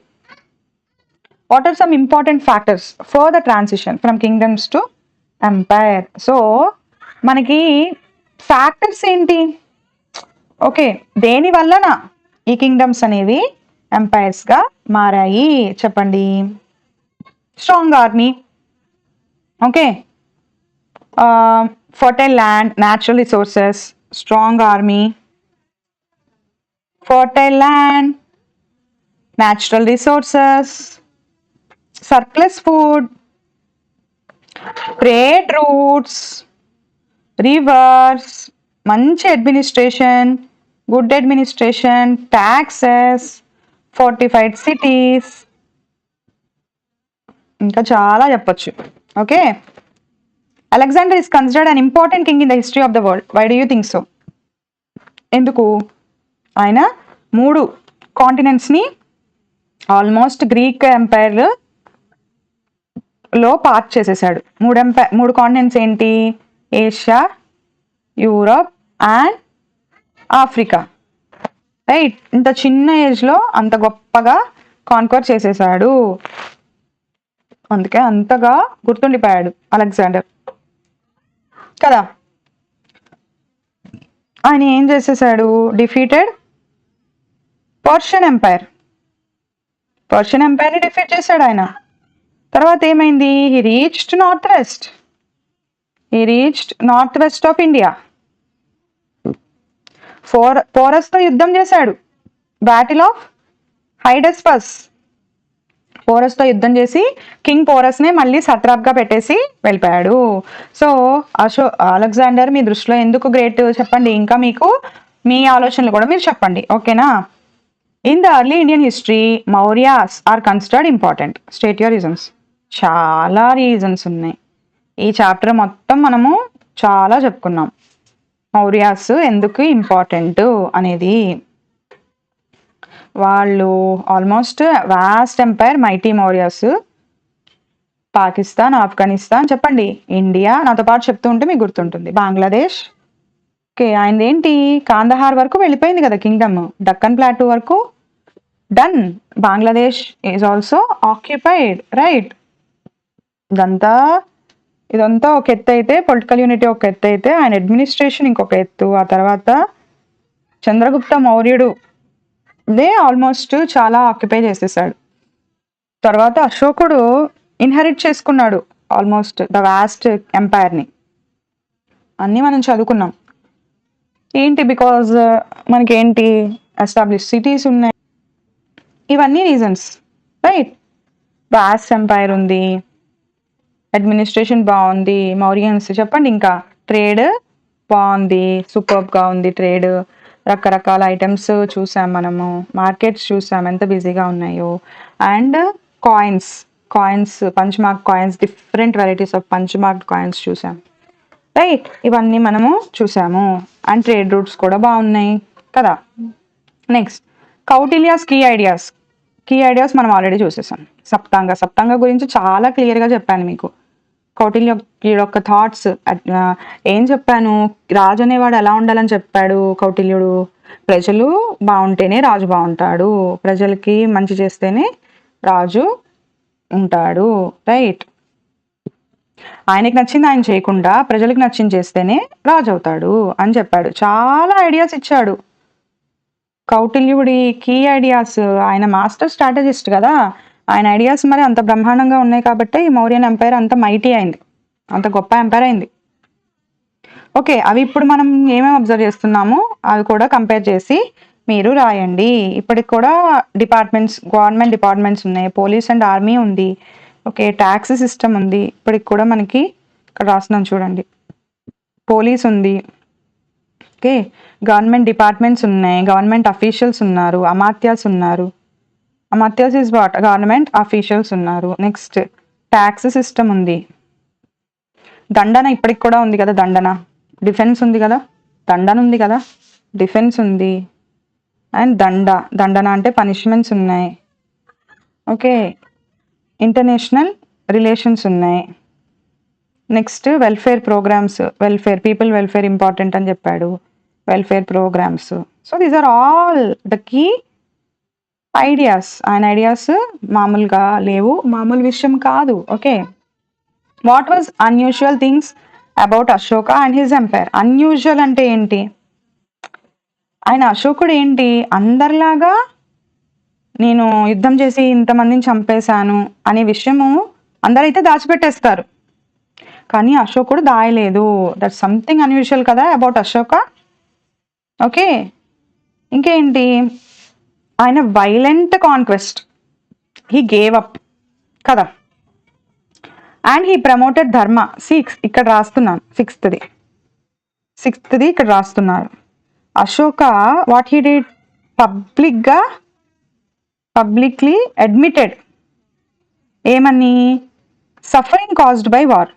What are some important factors for the transition from kingdoms to empire? So మనకి ఫ్యాక్టర్స్ ఏంటి, ఓకే, దేని వలన ఈ కింగ్డమ్స్ అనేవి ఎంపైర్స్గా మారాయి చెప్పండి. Strong army, okay, fertile land, natural resources, strong army, fertile land, natural resources, surplus food, trade routes, rivers, మంచి administration, good administration, taxes, fortified cities, ఇంకా చాలా చెప్పొచ్చు. Okay, Alexander is considered an important king in the history of the world. Why do you think so? ఎందుకు? ఆయన 3 కాంటినెంట్స్ని almost Greek empire లో part చేసేసాడు. 3 continents ఏంటి? Asia, Europe and Africa. Right, ఇంత చిన్న ఏజ్లో అంత గొప్పగా కాన్కర్ చేసేసాడు, అందుకే అంతగా గుర్తుండిపోయాడు అలెగ్జాండర్ కదా. ఆయన ఏం చేసేసాడు? డిఫీటెడ్ పర్షియన్ ఎంపైర్, పర్షియన్ ఎంపైర్ని డిఫీట్ చేశాడు ఆయన. తర్వాత ఏమైంది? He reached north west of India. పోరస్తో యుద్ధం చేశాడు, బ్యాటిల్ ఆఫ్ హైడస్పస్. పోరస్తో యుద్ధం చేసి కింగ్ పోరస్నే మళ్ళీ సట్రాప్గా పెట్టేసి వెళ్ళిపోయాడు. సో అలెగ్జాండర్ మీ దృష్టిలో ఎందుకు గ్రేట్ చెప్పండి, ఇంకా మీకు మీ ఆలోచనలు కూడా మీరు చెప్పండి, ఓకేనా. In the early Indian history Mauryas are considered important. State your reasons. చాలా రీజన్స్ ఉన్నాయి, ఈ చాప్టర్ మొత్తం మనము చాలా చెప్పుకున్నాం మౌర్యాస్ ఎందుకు ఇంపార్టెంట్ అనేది. వాళ్ళు almost vast empire, mighty Mauryas. Pakistan, Afghanistan చెప్పండి, ఇండియా నాతో పాటు చెప్తూ ఉంటే మీకు గుర్తుంటుంది, బంగ్లాదేశ్. ఓకే, ఆయనది ఏంటి? కాందహార్ వరకు వెళ్ళిపోయింది కదా కింగ్డమ్, డక్కన్ ప్లాటూ వరకు done. Bangladesh is also occupied, right. ఇదంతా ఒక ఎత్తు అయితే, పొలిటికల్ యూనిటీ ఒక ఎత్తు అయితే, ఆయన అడ్మినిస్ట్రేషన్ ఇంకొక ఎత్తు. ఆ తర్వాత చంద్రగుప్త మౌర్యుడు ఆల్మోస్ట్ చాలా ఆక్యుపై చేసేసాడు. తర్వాత అశోకుడు ఇన్హెరిట్ చేసుకున్నాడు ఆల్మోస్ట్ ద వాస్ట్ ఎంపైర్ని. అన్నీ మనం చదువుకున్నాం. ఏంటి? బికాజ్ మనకేంటి, ఎస్టాబ్లిష్ సిటీస్ ఉన్నాయి, ఇవన్నీ రీజన్స్, రైట్. వాస్ట్ ఎంపైర్ ఉంది, అడ్మినిస్ట్రేషన్ బాగుంది, మౌరియన్స్ చెప్పండి. ఇంకా ట్రేడ్ బాగుంది, సూపర్గా ఉంది ట్రేడ్, రకరకాల ఐటమ్స్ చూసాం మనము, మార్కెట్స్ చూసాం ఎంత బిజీగా ఉన్నాయో. And coins, punch mark coins, different varieties of punch mark coins చూసాం, రైట్. ఇవన్నీ మనము చూసాము. అండ్ ట్రేడ్ రూట్స్ కూడా బాగున్నాయి కదా. నెక్స్ట్ కౌటిల్యాస్ కీ ఐడియాస్ మనం ఆల్రెడీ చూసేసాం. సప్తాంగ గురించి చాలా క్లియర్గా చెప్పాను మీకు. కౌటిల్య యొక్క థాట్స్ ఏం చెప్పాను? రాజు అనేవాడు ఎలా ఉండాలని చెప్పాడు కౌటిల్యుడు. ప్రజలు బాగుంటేనే రాజు బాగుంటాడు, ప్రజలకి మంచి చేస్తేనే రాజు ఉంటాడు, రైట్. ఆయనకి నచ్చింది ఆయన చేయకుండా ప్రజలకు నచ్చింది చేస్తేనే రాజు అవుతాడు అని చెప్పాడు. చాలా ఐడియాస్ ఇచ్చాడు కౌటిల్యుడి కీ ఐడియాస్. ఆయన మాస్టర్ స్ట్రాటజిస్ట్ కదా, ఆయన ఐడియాస్ మరి అంత బ్రహ్మాండంగా ఉన్నాయి కాబట్టి ఈ మౌర్యన్ ఎంపైర్ అంత మైటీ అయింది, అంత గొప్ప ఎంపైర్ అయింది. ఓకే, అవి ఇప్పుడు మనం ఏమేమి అబ్జర్వ్ చేస్తున్నామో అవి కూడా కంపేర్ చేసి మీరు రాయండి. ఇప్పటికి కూడా గవర్నమెంట్ డిపార్ట్మెంట్స్ ఉన్నాయి, పోలీస్ అండ్ ఆర్మీ ఉంది, ఓకే, ట్యాక్స్ సిస్టమ్ ఉంది. ఇప్పటికి కూడా మనకి ఇక్కడ రాస్తున్నాను చూడండి, పోలీస్ ఉంది, ఓకే, గవర్నమెంట్ డిపార్ట్మెంట్స్ ఉన్నాయి, గవర్నమెంట్ అఫీషియల్స్ ఉన్నారు, అమాత్యాస్ ఉన్నారు. అమాత్యాస్ ఇస్ వాట్? గవర్నమెంట్ అఫీషియల్స్ ఉన్నారు. నెక్స్ట్ ట్యాక్స్ సిస్టమ్ ఉంది, దండన ఇప్పటికి కూడా ఉంది కదా, డిఫెన్స్ ఉంది కదా, దండన ఉంది కదా, డిఫెన్స్ ఉంది. అండ్ దండన అంటే పనిష్మెంట్స్ ఉన్నాయి, ఓకే. ఇంటర్నేషనల్ రిలేషన్స్ ఉన్నాయి. Next welfare programmes, people welfare important అని చెప్పాడు, welfare programmes. So these are all the key ideas. ఆయన ఐడియాస్ మామూలుగా లేవు, మామూలు విషయం కాదు, okay. What was unusual things about Ashoka and his empire? Unusual అంటే ఏంటి? ఆయన అశోకుడు ఏంటి, అందరిలాగా నేను యుద్ధం చేసి ఇంతమందిని చంపేశాను అనే విషయము అందరైతే దాచిపెట్టేస్తారు, కానీ అశోకుడు దాయలేదు. దట్ సంథింగ్ అన్యూజువల్ కదా అబౌట్ అశోక. ఓకే, ఇంకేంటి, ఆయన violent conquest, he gave up కదా. అండ్ హీ ప్రమోటెడ్ ధర్మ. ఇక్కడ రాస్తున్నాను సిక్స్త్ది ఇక్కడ రాస్తున్నారు. Ashoka what he did, publicly admitted ఏమని, సఫరింగ్ కాజ్డ్ బై వార్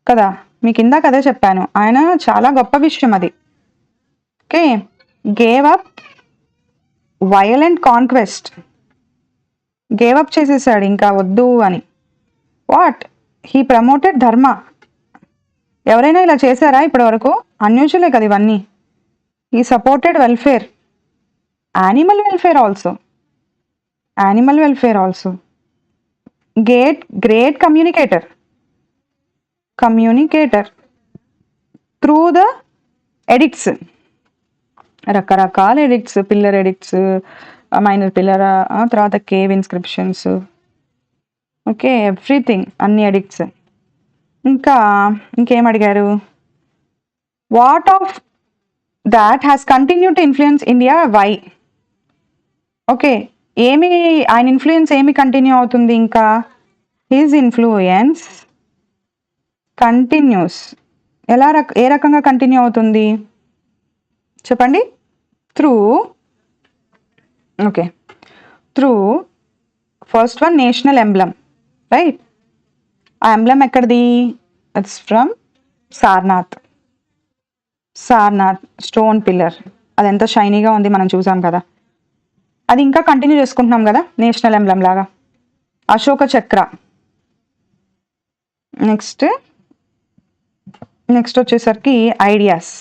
కదా. మీకు ఇందాక అదే చెప్పాను, ఆయన చాలా గొప్ప విషయం అది. Okay, gave up violent conquest, gave up చేసేసాడు ఇంకా వద్దు అని. వాట్, హీ ప్రమోటెడ్ ధర్మ. ఎవరైనా ఇలా చేశారా ఇప్పటి వరకు? అన్యూజువలే కదా ఇవన్నీ. He supported welfare, animal welfare also. Great communicator through the edicts, రకరకాల edicts, pillar edicts, minor pillar, తర్వాత కేవ్ ఇన్స్క్రిప్షన్స్, ఓకే, ఎవ్రీథింగ్, అన్ని ఎడిక్ట్స్. ఇంకేం అడిగారు, what of that has continue to influence India, why. Okay, ఆయన influence ఏమి continue అవుతుంది ఇంకా, his influence continuous, ఏ రకంగా కంటిన్యూ అవుతుంది చెప్పండి, through first one national emblem, right. ఆ ఎంబ్లమ్ ఎక్కడిది, it's from Sarnath stone pillar. అది ఎంత షైనీగా ఉంది మనం చూసాం కదా, అది ఇంకా కంటిన్యూ చేసుకుంటున్నాం కదా నేషనల్ ఎంబ్లమ్ లాగా. అశోక చక్ర. నెక్స్ట్ వచ్చేసరికి ideas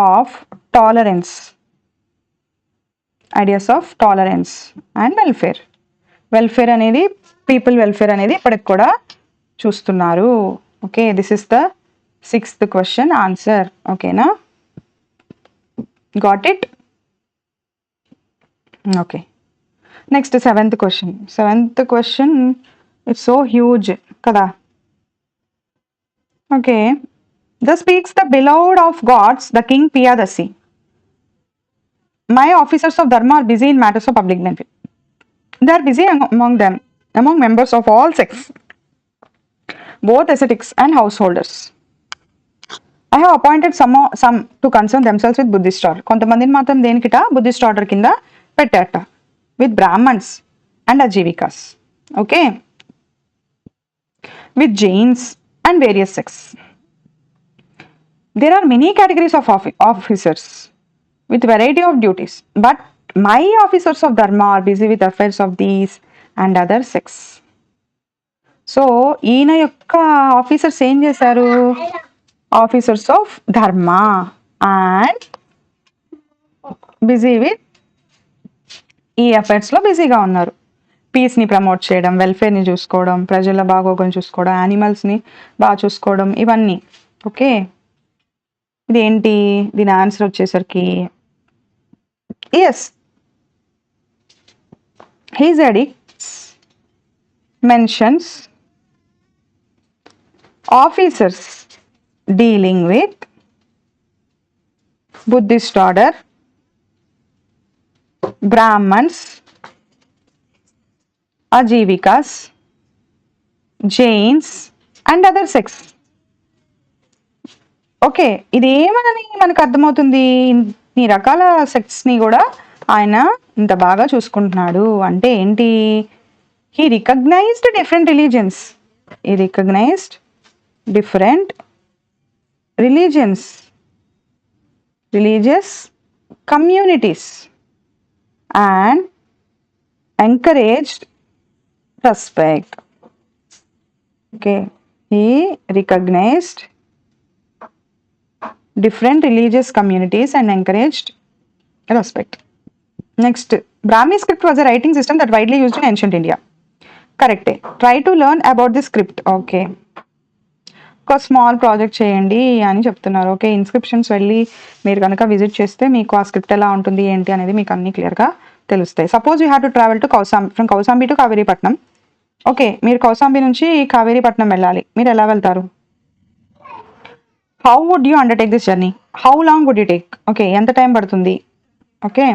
of tolerance and welfare అనేది, పీపుల్ వెల్ఫేర్ అనేది ఇప్పటికి కూడా చూస్తున్నారు. Okay, this is the 6th question answer. ఓకేనా, got it. Okay, next 7th question. It's so huge కదా. Okay, the speaks the beloved of gods the king Piyadasi. My officers of Dharma are busy in matters of public benefit. They are busy among members of all sects, both ascetics and householders. I have appointed some to concern themselves with Buddhist order. కొంతమందిని మాత్రం దేనికిట, Buddhist order కింద పెట్టారట, with Brahmins and Ajivikas. Okay, with Jains and various sects. There are many categories of officers with variety of duties, but my officers of Dharma are busy with affairs of these and other sects. So ఈయన యొక్క officers ఏం చేశారు, officers of ధర్మ and busy with ఈ అఫైర్స్లో బిజీగా ఉన్నారు. పీస్ని promote చేయడం, వెల్ఫేర్ని చూసుకోవడం, ప్రజల బాగోగులను చూసుకోవడం, యానిమల్స్ని బాగా చూసుకోవడం, ఇవన్నీ. ఓకే, ఇదేంటి, దీని ఆన్సర్ వచ్చేసరికి yes, his edicts mentions officers dealing with Buddhist order, Brahmins, Ajivikas, Jains and other sects. Okay, ఇది ఏమని మనకు అర్థమవుతుంది, ఇన్ని రకాల సెక్ట్స్ని కూడా ఆయన ఇంత బాగా చూసుకుంటున్నాడు అంటే ఏంటి, he recognised different religions, religious communities and encouraged respect. Okay, he recognised different religious communities and encouraged respect. Next, Brahmi script was a writing system that widely used in ancient India. Correct. Try to learn about this script. Okay. ఒక small project చేయండి అని చెప్తున్నారు. Okay. Inscriptions వెళ్ళి మీరు కనుక visit చేస్తే మీకు ఆ స్క్రిప్ట్ ఎలా ఉంటుంది ఏంటి అనేది మీకు అన్నీ క్లియర్గా తెలుస్తాయి. Suppose you have to travel to from Kausambi to Kaveripatnam. Okay. మీరు కౌసాంబి నుంచి కావేరీపట్నం వెళ్ళాలి. మీరు ఎలా వెళ్తారు? How would you undertake this journey? How long would you take? Okay. ఎంత టైం పడుతుంది? Okay.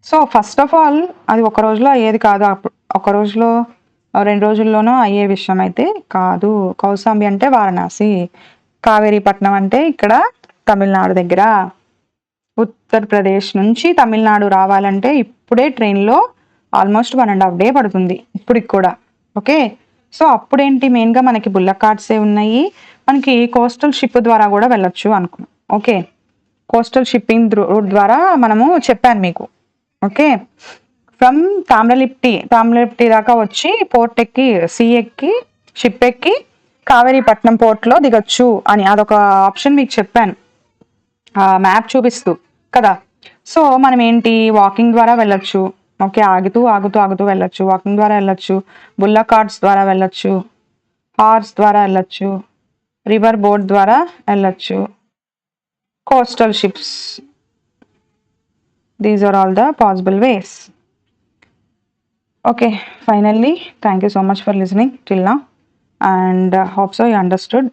So first of all అది ఒక రోజులో అయ్యేది కాదు. ఒక రోజులో 2 రోజుల్లోనో అయ్యే విషయం అయితే కాదు. కౌసాంబి అంటే వారణాసి, కావేరీపట్నం అంటే ఇక్కడ తమిళనాడు దగ్గర. ఉత్తరప్రదేశ్ నుంచి తమిళనాడు రావాలంటే ఇప్పుడే ట్రైన్లో ఆల్మోస్ట్ 1.5 డే పడుతుంది ఇప్పటికి కూడా. ఓకే. సో అప్పుడేంటి మెయిన్గా మనకి బుల్లక్ కార్ట్సే ఉన్నాయి. మనకి కోస్టల్ షిప్ ద్వారా కూడా వెళ్ళొచ్చు అనుకున్నాం. ఓకే. కోస్టల్ షిప్పింగ్ రూట్ ద్వారా మనము చెప్పాను మీకు. ఓకే. ఫ్రమ్ తామ్రలిప్టి దాకా వచ్చి పోర్ట్ ఎక్కి ఎక్కి షిప్ ఎక్కి కావేరీపట్నం పోర్ట్లో దిగొచ్చు అని అదొక ఆప్షన్ మీకు చెప్పాను మ్యాప్ చూపిస్తూ కదా. సో మనం ఏంటి వాకింగ్ ద్వారా వెళ్ళొచ్చు. ఓకే. ఆగుతూ ఆగుతూ ఆగుతూ వెళ్ళొచ్చు. వాకింగ్ ద్వారా వెళ్ళొచ్చు. బుల్లక్ కార్ట్స్ ద్వారా వెళ్ళొచ్చు. హార్స్ ద్వారా వెళ్ళొచ్చు. రివర్ బోట్ ద్వారా వెళ్ళొచ్చు. Coastal ships. These are all the possible ways. Okay, finally, thank you so much for listening till now, and hope so you understood.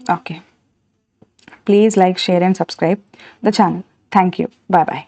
Okay, please like, share and subscribe the channel. Thank you. Bye bye.